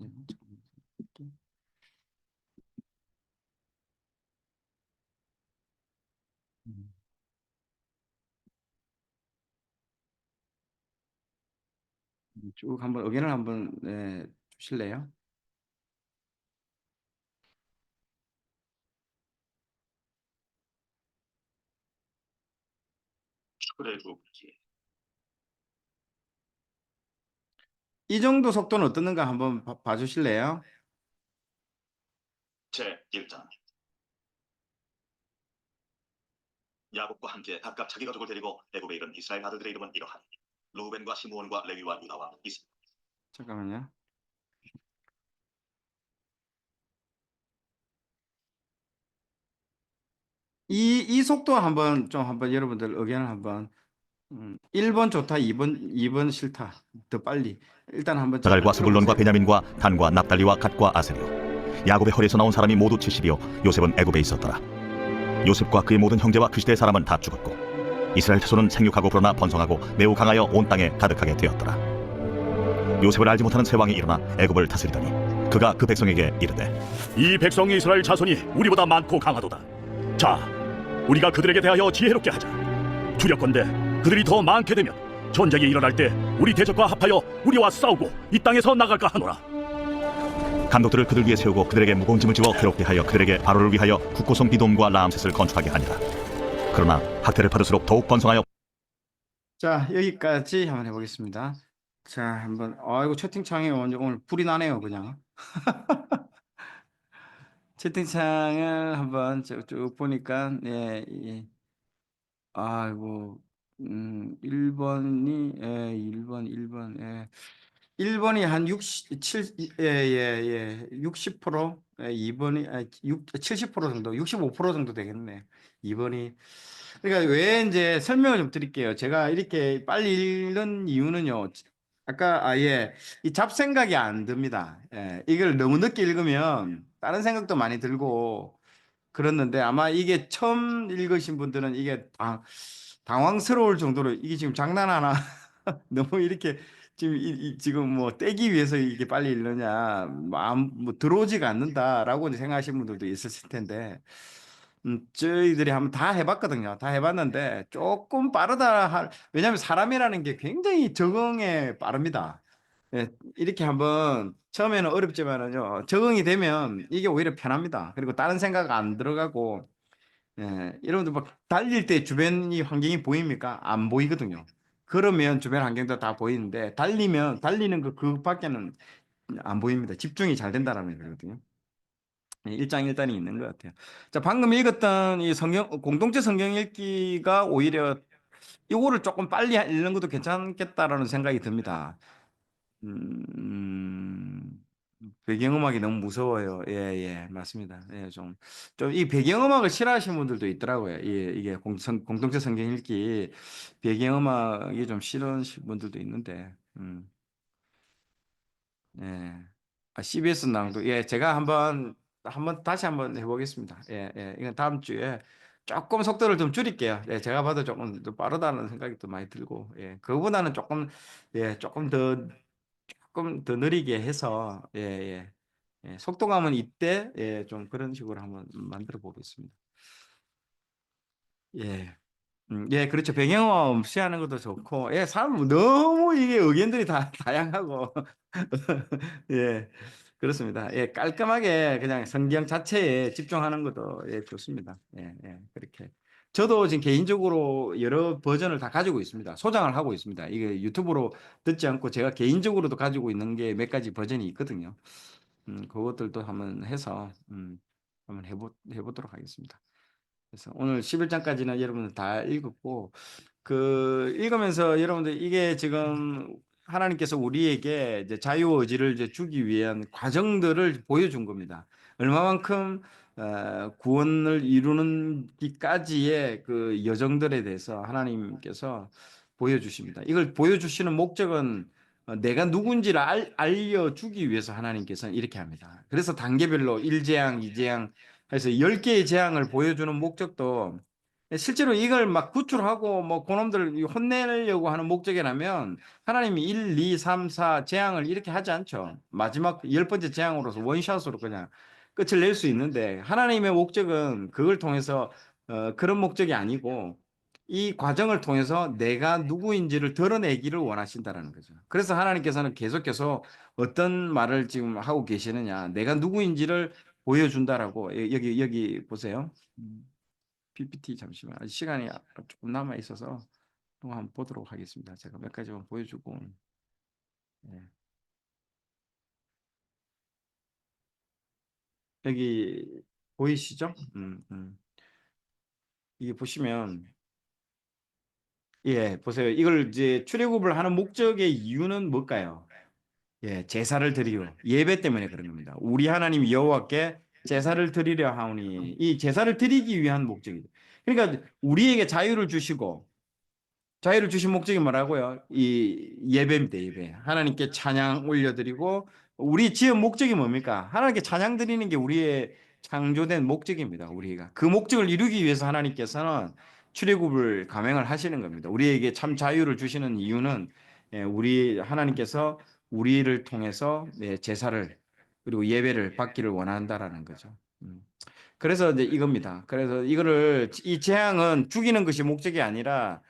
Speaker 1: 쭉 한번 의견을 한번 예, 주실래요?
Speaker 2: 출애굽기
Speaker 1: 이 정도 속도는 어떻는가 한번 봐주실래요?
Speaker 2: 제 1장. 야곱과 함께 각각 자기 가족을 데리고 애굽에 이른 이스라엘 아들들의 이름은 이러하니 루벤과 시므온과 레위와 유다와 이스라엘.
Speaker 1: 잠깐만요. 이 속도 한번 좀 한번 여러분들 의견을 한번 1번 좋다, 2번 싫다. 더 빨리. 일단 한번
Speaker 4: 자갈과 스불론과
Speaker 1: 들어보세요.
Speaker 4: 베냐민과 단과 납달리와 갓과 아세리오 야곱의 허리에서 나온 사람이 모두 70이요 요셉은 애굽에 있었더라. 요셉과 그의 모든 형제와 그 시대의 사람은 다 죽었고 이스라엘 자손은 생육하고 불어나 번성하고 매우 강하여 온 땅에 가득하게 되었더라. 요셉을 알지 못하는 새 왕이 일어나 애굽을 다스리더니 그가 그 백성에게 이르되
Speaker 5: 이 백성 이스라엘 자손이 우리보다 많고 강하도다. 자, 우리가 그들에게 대하여 지혜롭게 하자. 두렵건대 그들이 더 많게 되면 전쟁이 일어날 때 우리 대적과 합하여 우리와 싸우고 이 땅에서 나갈까 하노라.
Speaker 4: 감독들을 그들 위에 세우고 그들에게 무거운 짐을 지워 괴롭게 하여 그들에게 바로를 위하여 국고성 비돔과 라암셋을 건축하게 하니라. 그러나 학대를 받을수록 더욱 번성하여
Speaker 1: 자, 여기까지 한번 해보겠습니다. 자, 한번 아이고 채팅창에 오늘 불이 나네요, 그냥. 채팅창을 한번 쭉 보니까 예, 예. 아이고 1번이 예, 1번 예. 1번이 한 60% 예, 2번이 70% 정도 65% 정도 되겠네. 2번이 그러니까 왜 이제 설명을 좀 드릴게요. 제가 이렇게 빨리 읽는 이유는요. 아까 아예 이 잡생각이 안 듭니다. 예, 이걸 너무 늦게 읽으면 다른 생각도 많이 들고 그랬는데 아마 이게 처음 읽으신 분들은 이게 당황스러울 정도로 이게 지금 장난하나 너무 이렇게 지금 지금 뭐 떼기 위해서 이게 빨리 읽느냐 마음 뭐 들어오지가 않는다라고 이제 생각하시는 분들도 있었을 텐데 저희들이 한번 다 해봤거든요. 다 해봤는데 조금 빠르다 왜냐하면 사람이라는 게 굉장히 적응에 빠릅니다. 예, 이렇게 한번 처음에는 어렵지만은요 적응이 되면 이게 오히려 편합니다. 그리고 다른 생각 안 들어가고 예, 여러분들 막 달릴 때 주변이 환경이 보입니까? 안 보이거든요. 그러면 주변 환경도 다 보이는데 달리는 그밖에는 안 보입니다. 집중이 잘 된다라는 거거든요. 일장일단이 있는 것 같아요. 자, 방금 읽었던 이 성경 공동체 성경 읽기가 오히려 이거를 조금 빨리 읽는 것도 괜찮겠다라는 생각이 듭니다. 음, 배경음악이 너무 무서워요. 예, 예, 맞습니다. 예, 좀 이 배경음악을 싫어하시는 분들도 있더라고요. 예, 이게 공동체 성경 읽기 배경음악이 좀 싫으신 분들도 있는데, 예. CBS 낭독. 예, 제가 다시 한번 해보겠습니다. 예, 예. 이건 다음 주에 조금 속도를 좀 줄일게요. 예, 제가 봐도 조금 더 빠르다는 생각이 또 많이 들고, 예, 그거보다는 예, 조금 더 느리게 해서, 예, 예. 예, 속도감은 이때, 예, 좀 그런 식으로 한번 만들어 보겠습니다. 예. 예, 그렇죠. 배경음악 없이 하는 것도 좋고, 예, 사람 너무 이게 의견들이 다 다양하고, 예, 그렇습니다. 예, 깔끔하게 그냥 성경 자체에 집중하는 것도 예, 좋습니다. 예, 예, 그렇게. 저도 지금 개인적으로 여러 버전을 다 가지고 있습니다. 소장을 하고 있습니다. 이게 유튜브로 듣지 않고 제가 개인적으로도 가지고 있는 게 몇 가지 버전이 있거든요. 그것들도 한번 해서, 한번 해보도록 하겠습니다. 그래서 오늘 11장까지는 여러분들 다 읽었고, 읽으면서 여러분들 이게 지금 하나님께서 우리에게 이제 자유의지를 이제 주기 위한 과정들을 보여준 겁니다. 얼마만큼 구원을 이루는기까지의 그 여정들에 대해서 하나님께서 보여주십니다. 이걸 보여주시는 목적은 내가 누군지를 알려주기 위해서 하나님께서는 이렇게 합니다. 그래서 단계별로 1재앙, 2재앙 해서 10개의 재앙을 보여주는 목적도 실제로 이걸 막 구출하고 뭐 그놈들 혼내려고 하는 목적이라면 하나님이 1, 2, 3, 4 재앙을 이렇게 하지 않죠. 마지막 10번째 재앙으로서 원샷으로 그냥 끝을 낼 수 있는데 하나님의 목적은 그걸 통해서 그런 목적이 아니고 이 과정을 통해서 내가 누구인지를 드러내기를 원하신다라는 거죠. 그래서 하나님께서는 계속해서 어떤 말을 지금 하고 계시느냐, 내가 누구인지를 보여준다라고 여기 보세요. PPT 잠시만 시간이 조금 남아 있어서 한번 보도록 하겠습니다. 제가 몇 가지만 보여주고 예. 여기 보이시죠? 이게 보시면 예 보세요. 이걸 이제 출애굽을 하는 목적의 이유는 뭘까요? 예, 제사를 드리고 예배 때문에 그런 겁니다. 우리 하나님 여호와께 제사를 드리려 하오니 이 제사를 드리기 위한 목적이죠. 그러니까 우리에게 자유를 주신 목적이 뭐라고요? 이 예배입니다, 예배. 하나님께 찬양 올려드리고, 우리 지은 목적이 뭡니까? 하나님께 찬양 드리는 게 우리의 창조된 목적입니다, 우리가. 그 목적을 이루기 위해서 하나님께서는 출애굽을 감행을 하시는 겁니다. 우리에게 참 자유를 주시는 이유는 우리 하나님께서 우리를 통해서 제사를 그리고 예배를 받기를 원한다라는 거죠. 그래서 이제 이겁니다. 그래서 이 재앙은 죽이는 것이 목적이 아니라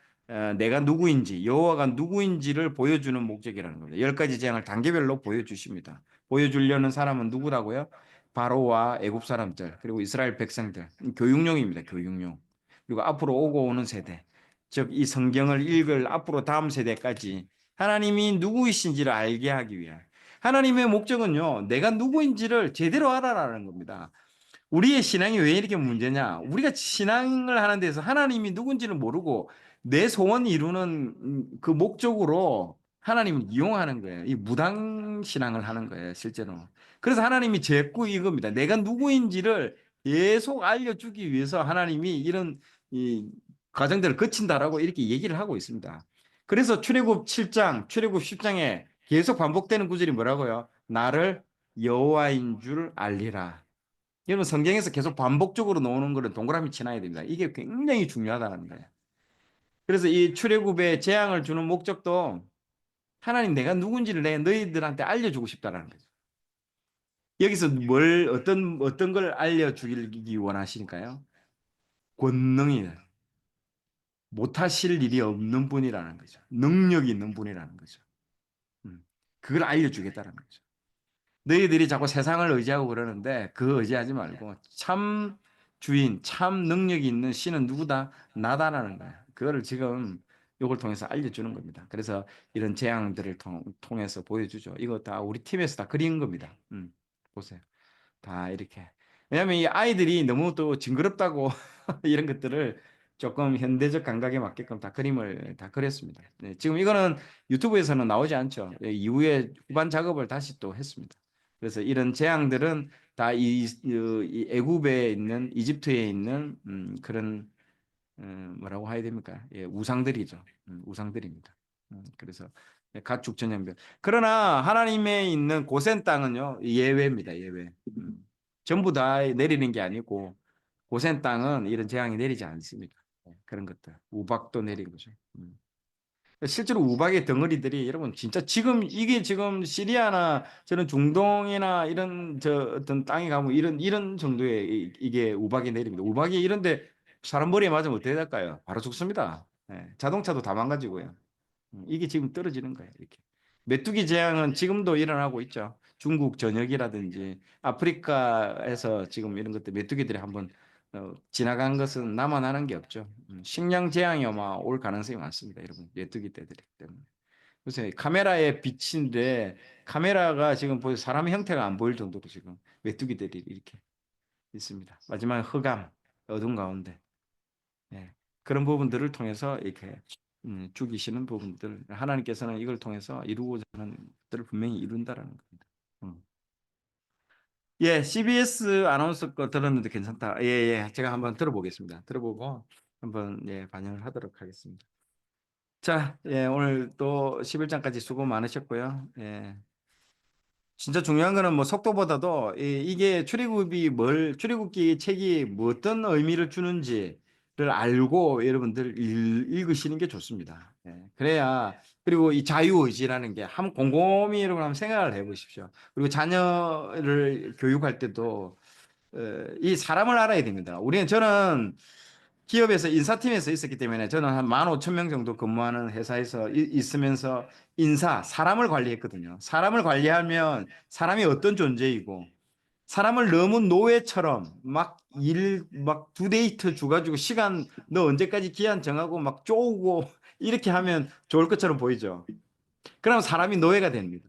Speaker 1: 내가 누구인지 여호와가 누구인지를 보여주는 목적이라는 겁니다. 10가지 재앙을 단계별로 보여주십니다. 보여주려는 사람은 누구라고요? 바로와 애굽 사람들 그리고 이스라엘 백성들 교육용입니다. 교육용. 그리고 앞으로 오고 오는 세대 즉 이 성경을 읽을 앞으로 다음 세대까지 하나님이 누구이신지를 알게 하기 위한 하나님의 목적은요. 내가 누구인지를 제대로 알아라는 겁니다. 우리의 신앙이 왜 이렇게 문제냐? 우리가 신앙을 하는 데서 하나님이 누군지를 모르고 내 소원 이루는 그 목적으로 하나님을 이용하는 거예요. 이 무당 신앙을 하는 거예요, 실제로. 그래서 하나님이 자꾸 이겁니다. 내가 누구인지를 계속 알려주기 위해서 하나님이 이런 이 과정들을 거친다라고 이렇게 얘기를 하고 있습니다. 그래서 출애굽 7장, 출애굽 10장에 계속 반복되는 구절이 뭐라고요? 나를 여호와인 줄 알리라. 여러분 성경에서 계속 반복적으로 나오는 거는 동그라미 치놔야 됩니다. 이게 굉장히 중요하다는 거예요. 그래서 이 출애굽에 재앙을 주는 목적도 하나님 내가 누군지를 내 너희들한테 알려주고 싶다라는 거죠. 여기서 어떤 걸 알려주기 원하시니까요? 권능이 못하실 일이 없는 분이라는 거죠. 능력이 있는 분이라는 거죠. 그걸 알려주겠다는 거죠. 너희들이 자꾸 세상을 의지하고 그러는데 그 의지하지 말고 참 주인, 참 능력이 있는 신은 누구다? 나다라는 거야. 그거를 지금 이걸 통해서 알려주는 겁니다. 그래서 이런 재앙들을 통해서 보여주죠. 이거 다 우리 팀에서 다 그린 겁니다. 보세요. 다 이렇게. 왜냐하면 이 아이들이 너무 또 징그럽다고 이런 것들을 조금 현대적 감각에 맞게끔 다 그림을 다 그렸습니다. 네, 지금 이거는 유튜브에서는 나오지 않죠. 이후에 후반 작업을 다시 또 했습니다. 그래서 이런 재앙들은 다 이 애굽에 있는 이집트에 있는 그런 뭐라고 해야 됩니까? 예, 우상들이죠. 우상들입니다. 그래서 가축 전염병. 그러나 하나님의 있는 고센 땅은요 예외입니다. 예외. 전부 다 내리는 게 아니고 고센 땅은 이런 재앙이 내리지 않습니다. 그런 것들 우박도 내리고 그죠. 실제로 우박의 덩어리들이 여러분 진짜 지금 이게 지금 시리아나 저는 중동이나 이런 저 어떤 땅에 가면 이런 정도의 이게 우박이 내립니다. 우박이 이런데 사람 머리에 맞으면 어떻게 될까요? 바로 죽습니다. 예, 자동차도 다 망가지고요. 이게 지금 떨어지는 거예요. 이렇게. 메뚜기 재앙은 지금도 일어나고 있죠. 중국 전역이라든지 아프리카에서 지금 이런 것들 메뚜기들이 한번 지나간 것은 남아나는 게 없죠. 식량 재앙이 아마 올 가능성이 많습니다. 여러분 메뚜기 떼들이기 때문에. 그래서 카메라에 비친데 카메라가 지금 보여 사람의 형태가 안 보일 정도로 지금 메뚜기들이 이렇게 있습니다. 마지막 흑암 어둠 가운데 그런 부분들을 통해서 이렇게 죽이시는 부분들 하나님께서는 이걸 통해서 이루고자 하는 것들을 분명히 이룬다라는 겁니다. 예, CBS 아나운서 거 들었는데 괜찮다. 예, 예. 제가 한번 들어보겠습니다. 들어보고 한번 예, 반영을 하도록 하겠습니다. 자, 예, 오늘 또 11장까지 수고 많으셨고요. 예. 진짜 중요한 거는 뭐 속도보다도 이게 출애굽기 책이 뭐 어떤 의미를 주는지를 알고 여러분들 읽으시는 게 좋습니다. 예. 그래야 그리고 이 자유의지라는 게 한번 곰곰이 여러분 한번 생각을 해보십시오. 그리고 자녀를 교육할 때도 이 사람을 알아야 됩니다. 저는 기업에서 인사팀에서 있었기 때문에 저는 한 15,000명 정도 근무하는 회사에서 있으면서 사람을 관리했거든요. 사람을 관리하면 사람이 어떤 존재이고 사람을 너무 노예처럼 막 두 데이트 줘가지고 시간 너 언제까지 기한 정하고 막 쪼우고 이렇게 하면 좋을 것처럼 보이죠. 그럼 사람이 노예가 됩니다.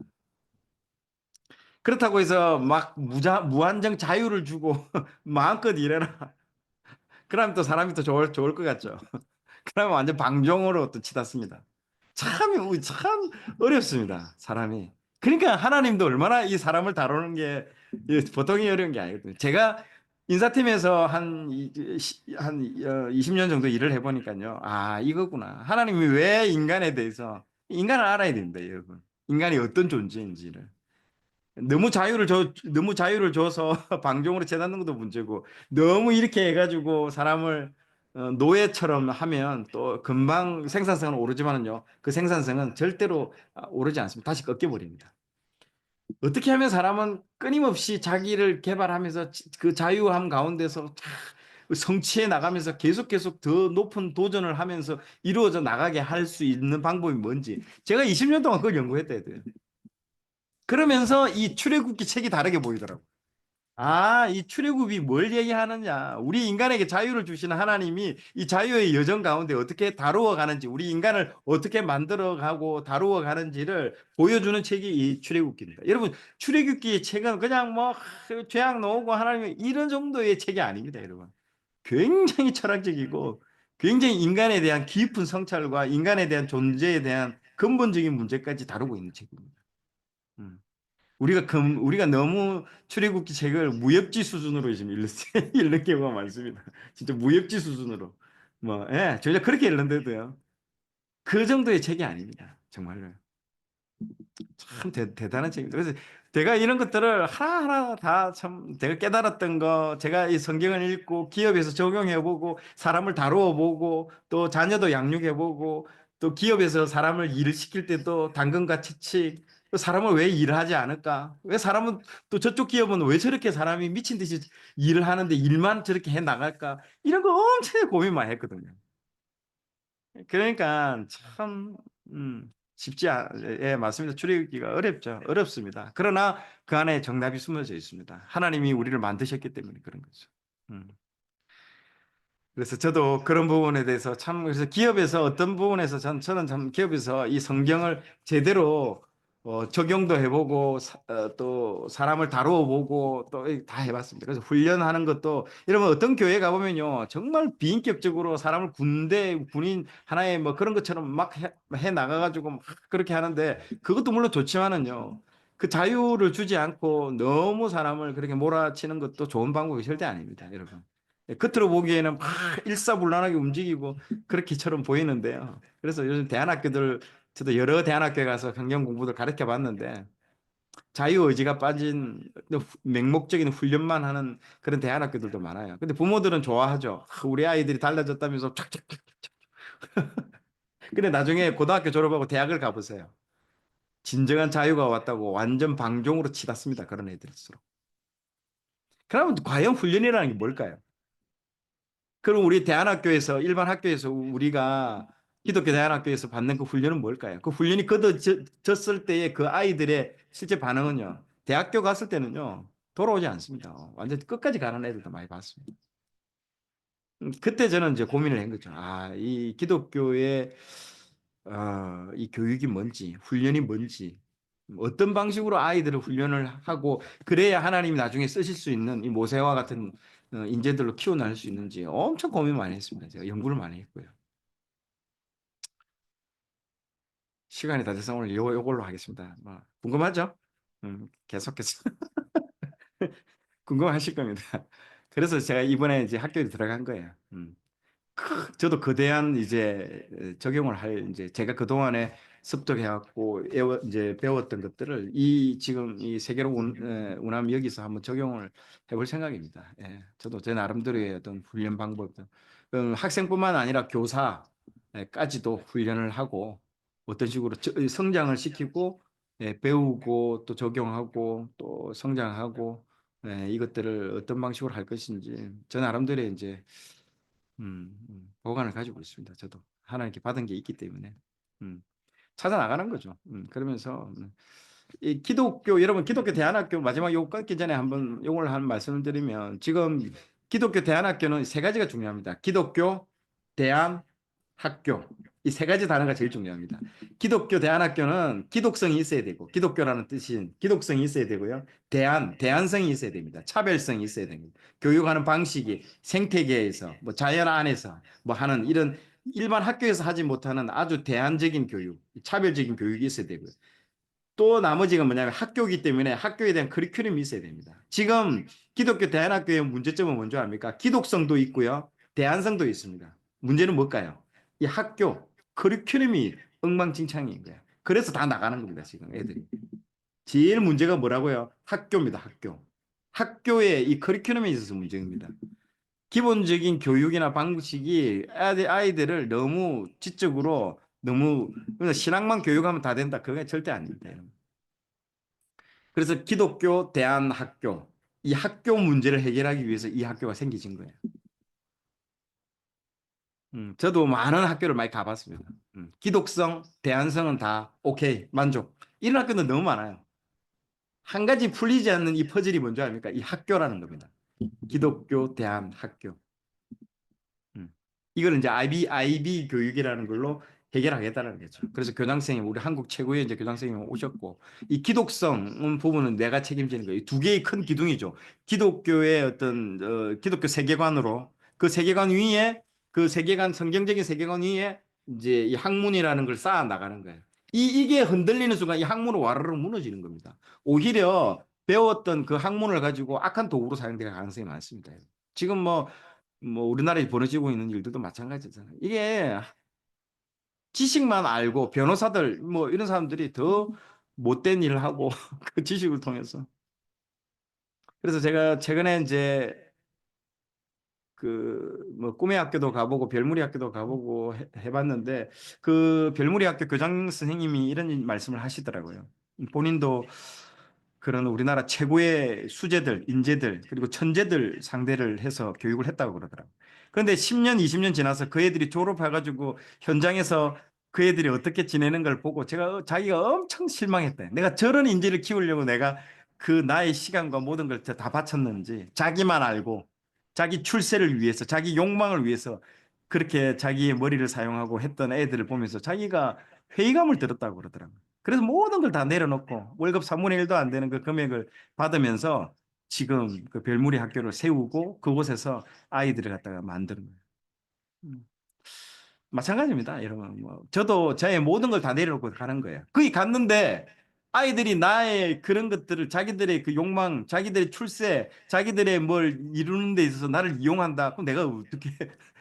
Speaker 1: 그렇다고 해서 막 무한정 자유를 주고 마음껏 일해라. 그러면 또 사람이 또 좋을 것 같죠. 그러면 완전 방종으로 또 치닫습니다. 참 어렵습니다. 사람이. 그러니까 하나님도 얼마나 이 사람을 다루는 게 보통이 어려운 게 아니거든요. 제가 인사팀에서 한 20년 정도 일을 해보니까요. 아, 이거구나. 하나님이 왜 인간에 대해서, 인간을 알아야 됩니다, 여러분. 인간이 어떤 존재인지를. 너무 자유를 줘서 방종으로 채닫는 것도 문제고, 너무 이렇게 해가지고 사람을 노예처럼 하면 또 금방 생산성은 오르지만은요, 그 생산성은 절대로 오르지 않습니다. 다시 꺾여버립니다. 어떻게 하면 사람은 끊임없이 자기를 개발하면서 그 자유함 가운데서 성취해 나가면서 계속 더 높은 도전을 하면서 이루어져 나가게 할 수 있는 방법이 뭔지 제가 20년 동안 그걸 연구했다 해요. 그러면서 이 출애굽기 책이 다르게 보이더라고요. 아, 이 출애굽이 뭘 얘기하느냐. 우리 인간에게 자유를 주시는 하나님이 이 자유의 여정 가운데 어떻게 다루어 가는지, 우리 인간을 어떻게 만들어 가고 다루어 가는지를 보여주는 책이 이 출애굽기입니다. 여러분, 출애굽기의 책은 그냥 뭐 죄악 놓고 하나님 이런 정도의 책이 아닙니다, 여러분. 굉장히 철학적이고 굉장히 인간에 대한 깊은 성찰과 인간에 대한 존재에 대한 근본적인 문제까지 다루고 있는 책입니다. 음. 우리가 너무 출애굽기 책을 무협지 수준으로 지금 읽는 경우가 많습니다. 진짜 무협지 수준으로. 뭐, 예, 저희가 그렇게 읽는데도요. 그 정도의 책이 아닙니다. 정말로. 참 대단한 책입니다. 그래서 제가 이런 것들을 하나하나 다 참 제가 깨달았던 거, 제가 이 성경을 읽고 기업에서 적용해보고 사람을 다루어보고 또 자녀도 양육해보고 또 기업에서 사람을 일을 시킬 때도 당근과 채찍 또 사람을 왜 일을 하지 않을까? 왜 사람은 또 저쪽 기업은 왜 저렇게 사람이 미친 듯이 일을 하는데 일만 저렇게 해 나갈까? 이런 거 엄청 고민 많이 했거든요. 그러니까 참 예, 맞습니다. 출애굽기가 어렵습니다. 그러나 그 안에 정답이 숨어져 있습니다. 하나님이 우리를 만드셨기 때문에 그런 거죠. 음. 그래서 저도 그런 부분에 대해서 그래서 기업에서 어떤 부분에서 저는 참 기업에서 이 성경을 제대로 적용도 해보고 또 사람을 다루어 보고 또 다 해봤습니다. 그래서 훈련하는 것도 여러분 어떤 교회 가보면요 정말 비인격적으로 사람을 군인 하나의 뭐 그런 것처럼 막 해 나가가지고 막 그렇게 하는데 그것도 물론 좋지만은요 그 자유를 주지 않고 너무 사람을 그렇게 몰아치는 것도 좋은 방법이 절대 아닙니다, 여러분. 겉으로 보기에는 막 일사불란하게 움직이고 그렇게처럼 보이는데요. 그래서 요즘 저도 여러 대안학교에 가서 성경 공부를 가르쳐 봤는데 자유의지가 빠진 맹목적인 훈련만 하는 그런 대안학교들도 많아요. 근데 부모들은 좋아하죠. 우리 아이들이 달라졌다면서 착착착. 근데 나중에 고등학교 졸업하고 대학을 가보세요. 진정한 자유가 왔다고 완전 방종으로 치닫습니다. 그런 애들일수록. 그러면 과연 훈련이라는 게 뭘까요? 그럼 우리 대안학교에서 일반 학교에서 우리가 기독교 대안학교에서 받는 그 훈련은 뭘까요? 그 훈련이 거둬졌을 때의 그 아이들의 실제 반응은요. 대학교 갔을 때는요. 돌아오지 않습니다. 완전 끝까지 가는 애들도 많이 봤습니다. 그때 저는 이제 고민을 한 거죠. 아, 이 기독교의 이 교육이 뭔지, 훈련이 뭔지, 어떤 방식으로 아이들을 훈련을 하고 그래야 하나님이 나중에 쓰실 수 있는 이 모세와 같은 인재들로 키워낼 수 있는지 엄청 고민 많이 했습니다. 제가 연구를 많이 했고요. 시간이 다 돼서 오늘 요걸로 하겠습니다. 뭐 궁금하죠? 계속해서 궁금하실 겁니다. 그래서 제가 이번에 이제 학교에 들어간 거예요. 저도 거대한 이제 적용을 할 이제 제가 그동안에 습득해왔고 이제 배웠던 것들을 이 지금 이 세계로 운하면 여기서 한번 적용을 해볼 생각입니다. 예. 저도 제 나름대로의 어떤 훈련 방법들 학생뿐만 아니라 교사까지도 훈련을 하고 어떤 식으로 성장을 시키고 예, 배우고 또 적용하고 또 성장하고 예, 이것들을 어떤 방식으로 할 것인지 저 나름대로의 이제 보관을 가지고 있습니다. 저도 하나님께 받은 게 있기 때문에 찾아 나가는 거죠. 그러면서 이 기독교 여러분 기독교 대안학교 마지막 요거 끊기 전에 한번 요걸 한 말씀을 드리면 지금 기독교 대안학교는 세 가지가 중요합니다. 기독교 대안 학교 이 세 가지 단어가 제일 중요합니다. 기독교 대안학교는 기독성이 있어야 되고 기독교라는 뜻인 기독성이 있어야 되고요. 대안성이 있어야 됩니다. 차별성이 있어야 됩니다. 교육하는 방식이 생태계에서 뭐 자연 안에서 뭐 하는 이런 일반 학교에서 하지 못하는 아주 대안적인 교육, 차별적인 교육이 있어야 되고요. 또 나머지가 뭐냐면 학교이기 때문에 학교에 대한 커리큘럼이 있어야 됩니다. 지금 기독교 대안학교의 문제점은 뭔지 압니까? 기독성도 있고요. 대안성도 있습니다. 문제는 뭘까요? 이 학교 커리큘럼이 엉망진창인 거예요. 그래서 다 나가는 겁니다. 지금 애들이. 제일 문제가 뭐라고요? 학교입니다. 학교. 학교에 이 커리큘럼에 있어서 문제입니다. 기본적인 교육이나 방식이 아이들을 너무 지적으로 너무 신앙만 교육하면 다 된다. 그게 절대 아닙니다. 그래서 기독교 대안학교 이 학교 문제를 해결하기 위해서 이 학교가 생기진 거예요. 저도 많은 학교를 많이 가봤습니다. 기독성, 대안성은 다 오케이, 만족. 이런 학교는 너무 많아요. 한 가지 풀리지 않는 이 퍼즐이 뭔지 압니까? 이 학교라는 겁니다. 기독교 대안학교. 이걸 이제 IB 교육이라는 걸로 해결하겠다는 거죠. 그래서 교장선생님, 우리 한국 최고의 이제 교장선생님 오셨고, 이 기독성 부분은 내가 책임지는 거예요. 두 개의 큰 기둥이죠. 기독교의 어떤, 기독교 세계관으로 그 세계관 위에 그 세계관, 성경적인 세계관 위에 이제 이 학문이라는 걸 쌓아 나가는 거예요. 이게 흔들리는 순간 이 학문은 와르르 무너지는 겁니다. 오히려 배웠던 그 학문을 가지고 악한 도구로 사용될 가능성이 많습니다. 지금 뭐 우리나라에 벌어지고 있는 일들도 마찬가지잖아요. 이게 지식만 알고 변호사들 뭐 이런 사람들이 더 못된 일을 하고 그 지식을 통해서. 그래서 제가 최근에 이제 그 뭐 꿈의 학교도 가보고 별무리 학교도 가보고 해봤는데 그 별무리 학교 교장 선생님이 이런 말씀을 하시더라고요. 본인도 그런 우리나라 최고의 수재들, 인재들, 그리고 천재들 상대를 해서 교육을 했다고 그러더라고요. 그런데 10년, 20년 지나서 그 애들이 졸업해가지고 현장에서 그 애들이 어떻게 지내는 걸 보고 자기가 엄청 실망했대. 내가 저런 인재를 키우려고 내가 그 나의 시간과 모든 걸 다 바쳤는지 자기만 알고 자기 출세를 위해서 자기 욕망을 위해서 그렇게 자기의 머리를 사용하고 했던 애들을 보면서 자기가 회의감을 들었다고 그러더라고요. 그래서 모든 걸 다 내려놓고 월급 3분의 1도 안 되는 그 금액을 받으면서 지금 그 별무리 학교를 세우고 그곳에서 아이들을 갖다가 만드는 거예요. 마찬가지입니다, 여러분. 뭐 저도 저의 모든 걸 다 내려놓고 가는 거예요. 거기 갔는데 아이들이 나의 그런 것들을 자기들의 그 욕망, 자기들의 출세, 자기들의 뭘 이루는 데 있어서 나를 이용한다. 그럼 내가 어떻게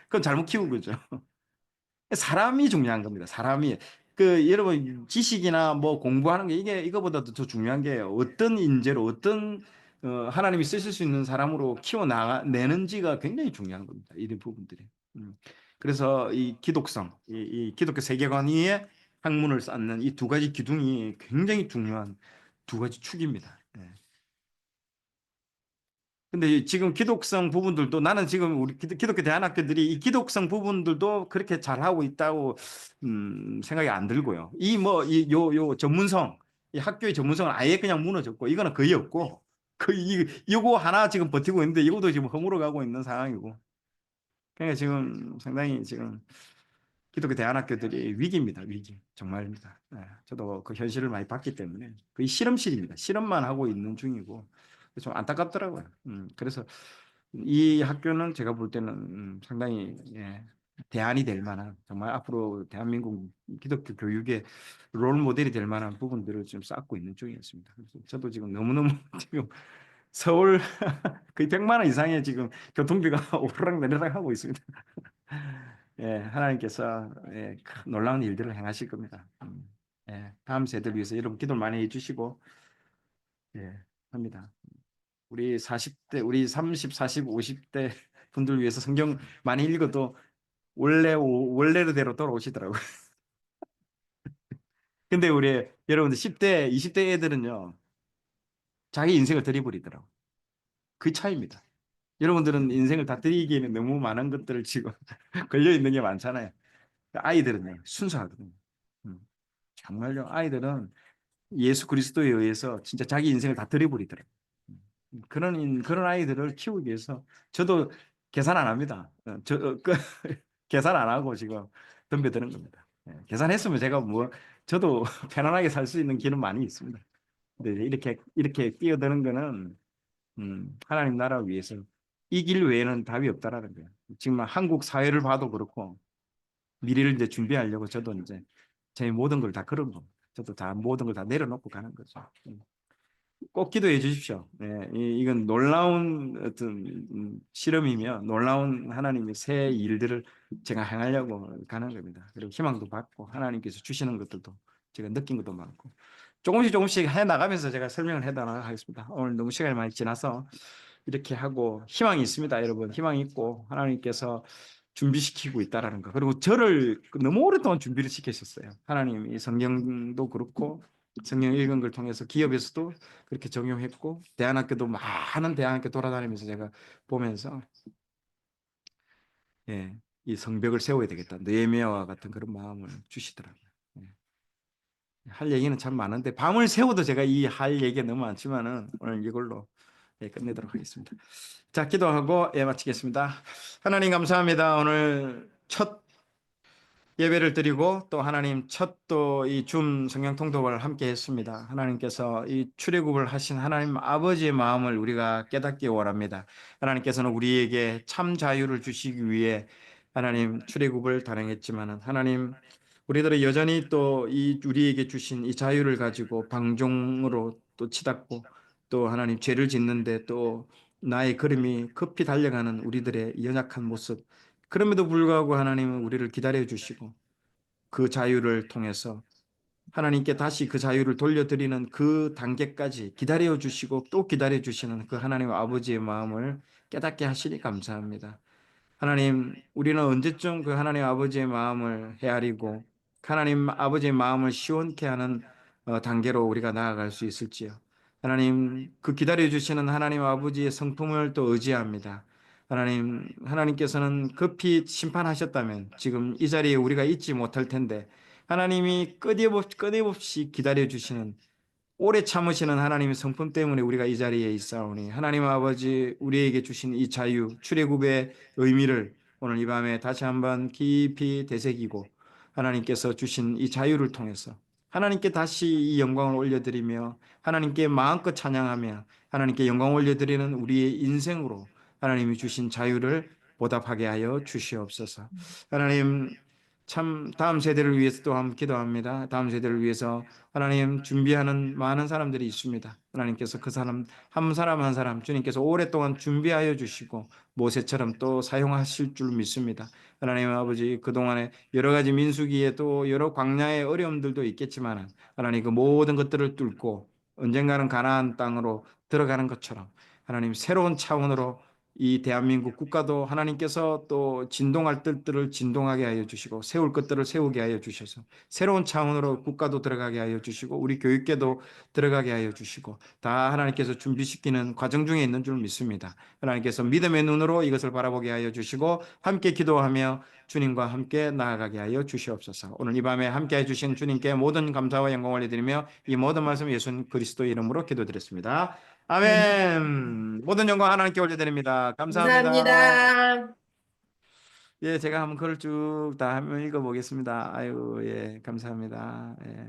Speaker 1: 그건 잘못 키운 거죠. 사람이 중요한 겁니다. 사람이 그 여러분 지식이나 뭐 공부하는 게 이게 이거보다도 더 중요한 게 어떤 인재로 어떤 하나님이 쓰실 수 있는 사람으로 키워내는지가 굉장히 중요한 겁니다. 이런 부분들이. 그래서 이 기독성, 이 기독교 세계관 위에 학문을 쌓는 이 두 가지 기둥이 굉장히 중요한 두 가지 축입니다. 예. 근데 지금 기독성 부분들도 나는 지금 우리 기독교 대안학교들이 이 기독성 부분들도 그렇게 잘하고 있다고 생각이 안 들고요. 이 뭐 이 요 전문성 이 학교의 전문성은 아예 그냥 무너졌고 이거는 거의 없고 이거 하나 지금 버티고 있는데 이것도 지금 허물어 가고 있는 상황이고 그러니까 지금 상당히 지금 기독교 대안학교들이 위기입니다. 위기 정말입니다. 네, 저도 그 현실을 많이 봤기 때문에 거의 실험실입니다. 실험만 하고 있는 중이고 좀 안타깝더라고요. 그래서 이 학교는 제가 볼 때는 상당히 예, 대안이 될 만한 정말 앞으로 대한민국 기독교 교육의 롤 모델이 될 만한 부분들을 좀 쌓고 있는 중이었습니다. 그래서 저도 지금 너무너무 지금 서울 거의 100만 원 이상의 지금 교통비가 오르락내리락 하고 있습니다. 예, 하나님께서 예, 큰 놀라운 일들을 행하실 겁니다. 예, 다음 세대를 위해서 여러분 기도를 많이 해주시고 예, 합니다. 우리 40대, 우리 30, 40, 50대 분들 위해서 성경 많이 읽어도 원래대로 돌아오시더라고요. 근데 우리 여러분들 10대, 20대 애들은요, 자기 인생을 들이버리더라고요. 그 차이입니다. 여러분들은 인생을 다 들이기에는 너무 많은 것들을 지금 걸려 있는 게 많잖아요. 아이들은요, 순수하거든요. 정말요, 아이들은 예수 그리스도에 의해서 진짜 자기 인생을 다 들여버리더라고요. 그런 아이들을 키우기 위해서 저도 계산 안 합니다. 계산 안 하고 지금 덤벼드는 겁니다. 예, 계산했으면 제가 뭐 저도 편안하게 살 수 있는 길은 많이 있습니다. 근데 이렇게 뛰어드는 거는 하나님 나라 위해서 이 길 외에는 답이 없다라는 거예요. 지금 한국 사회를 봐도 그렇고 미래를 이제 준비하려고 저도 이제 제 모든 걸 다 그런 겁니다. 저도 다 모든 걸 다 내려놓고 가는 거죠. 꼭 기도해 주십시오. 네, 이건 놀라운 어떤 실험이며 놀라운 하나님의 새 일들을 제가 행하려고 가는 겁니다. 그리고 희망도 받고 하나님께서 주시는 것들도 제가 느낀 것도 많고 조금씩 해 나가면서 제가 설명을 해달라고 하겠습니다. 오늘 너무 시간이 많이 지나서 이렇게 하고 희망이 있습니다, 여러분. 희망이 있고 하나님께서 준비시키고 있다라는 거. 그리고 저를 너무 오랫동안 준비를 시키셨어요. 하나님이 성경도 그렇고 성경 읽은 걸 통해서 기업에서도 그렇게 적용했고 대안학교도 많은 대안학교 돌아다니면서 제가 보면서 예, 이 성벽을 세워야 되겠다. 느헤미야와 같은 그런 마음을 주시더라고요. 예. 할 얘기는 참 많은데 밤을 새워도 제가 이 할 얘기가 너무 많지만은 오늘 이걸로 예, 끝내도록 하겠습니다. 자, 기도하고 예, 마치겠습니다. 하나님 감사합니다. 오늘 첫 예배를 드리고 또 하나님 첫 또 이 줌 성경 통독을 함께 했습니다. 하나님께서 이 출애굽을 하신 하나님 아버지의 마음을 우리가 깨닫기 원합니다. 하나님께서는 우리에게 참 자유를 주시기 위해 하나님 출애굽을 단행했지만은 하나님 우리들은 여전히 또 이 우리에게 주신 이 자유를 가지고 방종으로 또 치닫고 또 하나님 죄를 짓는데 또 나의 걸음이 급히 달려가는 우리들의 연약한 모습 그럼에도 불구하고 하나님은 우리를 기다려 주시고 그 자유를 통해서 하나님께 다시 그 자유를 돌려드리는 그 단계까지 기다려 주시고 또 기다려 주시는 그 하나님 아버지의 마음을 깨닫게 하시니 감사합니다. 하나님, 우리는 언제쯤 그 하나님 아버지의 마음을 헤아리고 하나님 아버지의 마음을 시원케 하는 단계로 우리가 나아갈 수 있을지요. 하나님, 그 기다려주시는 하나님 아버지의 성품을 또 의지합니다. 하나님께서는 급히 심판하셨다면 지금 이 자리에 우리가 있지 못할 텐데 하나님이 끊임없이 기다려주시는 오래 참으시는 하나님의 성품 때문에 우리가 이 자리에 있사오니 하나님 아버지 우리에게 주신 이 자유 출애굽의 의미를 오늘 이 밤에 다시 한번 깊이 되새기고 하나님께서 주신 이 자유를 통해서 하나님께 다시 이 영광을 올려드리며 하나님께 마음껏 찬양하며 하나님께 영광을 올려드리는 우리의 인생으로 하나님이 주신 자유를 보답하게 하여 주시옵소서. 하나님 참 다음 세대를 위해서 또 한번 기도합니다. 다음 세대를 위해서 하나님 준비하는 많은 사람들이 있습니다. 하나님께서 그 사람 한 사람 한 사람 주님께서 오랫동안 준비하여 주시고 모세처럼 또 사용하실 줄 믿습니다. 하나님 아버지 그동안에 여러 가지 민수기에 또 여러 광야의 어려움들도 있겠지만 하나님 그 모든 것들을 뚫고 언젠가는 가나안 땅으로 들어가는 것처럼 하나님 새로운 차원으로 이 대한민국 국가도 하나님께서 또 진동할 것들을 진동하게 하여 주시고 세울 것들을 세우게 하여 주셔서 새로운 차원으로 국가도 들어가게 하여 주시고 우리 교육계도 들어가게 하여 주시고 다 하나님께서 준비시키는 과정 중에 있는 줄 믿습니다. 하나님께서 믿음의 눈으로 이것을 바라보게 하여 주시고 함께 기도하며 주님과 함께 나아가게 하여 주시옵소서. 오늘 이 밤에 함께 해주신 주님께 모든 감사와 영광을 올려드리며 이 모든 말씀 예수 그리스도 이름으로 기도드렸습니다. 아멘. 모든 영광 하나님께 올려드립니다. 감사합니다.
Speaker 6: 감사합니다.
Speaker 1: 예, 제가 한번 글을 쭉 다 한번 읽어보겠습니다. 아유, 예, 감사합니다. 예.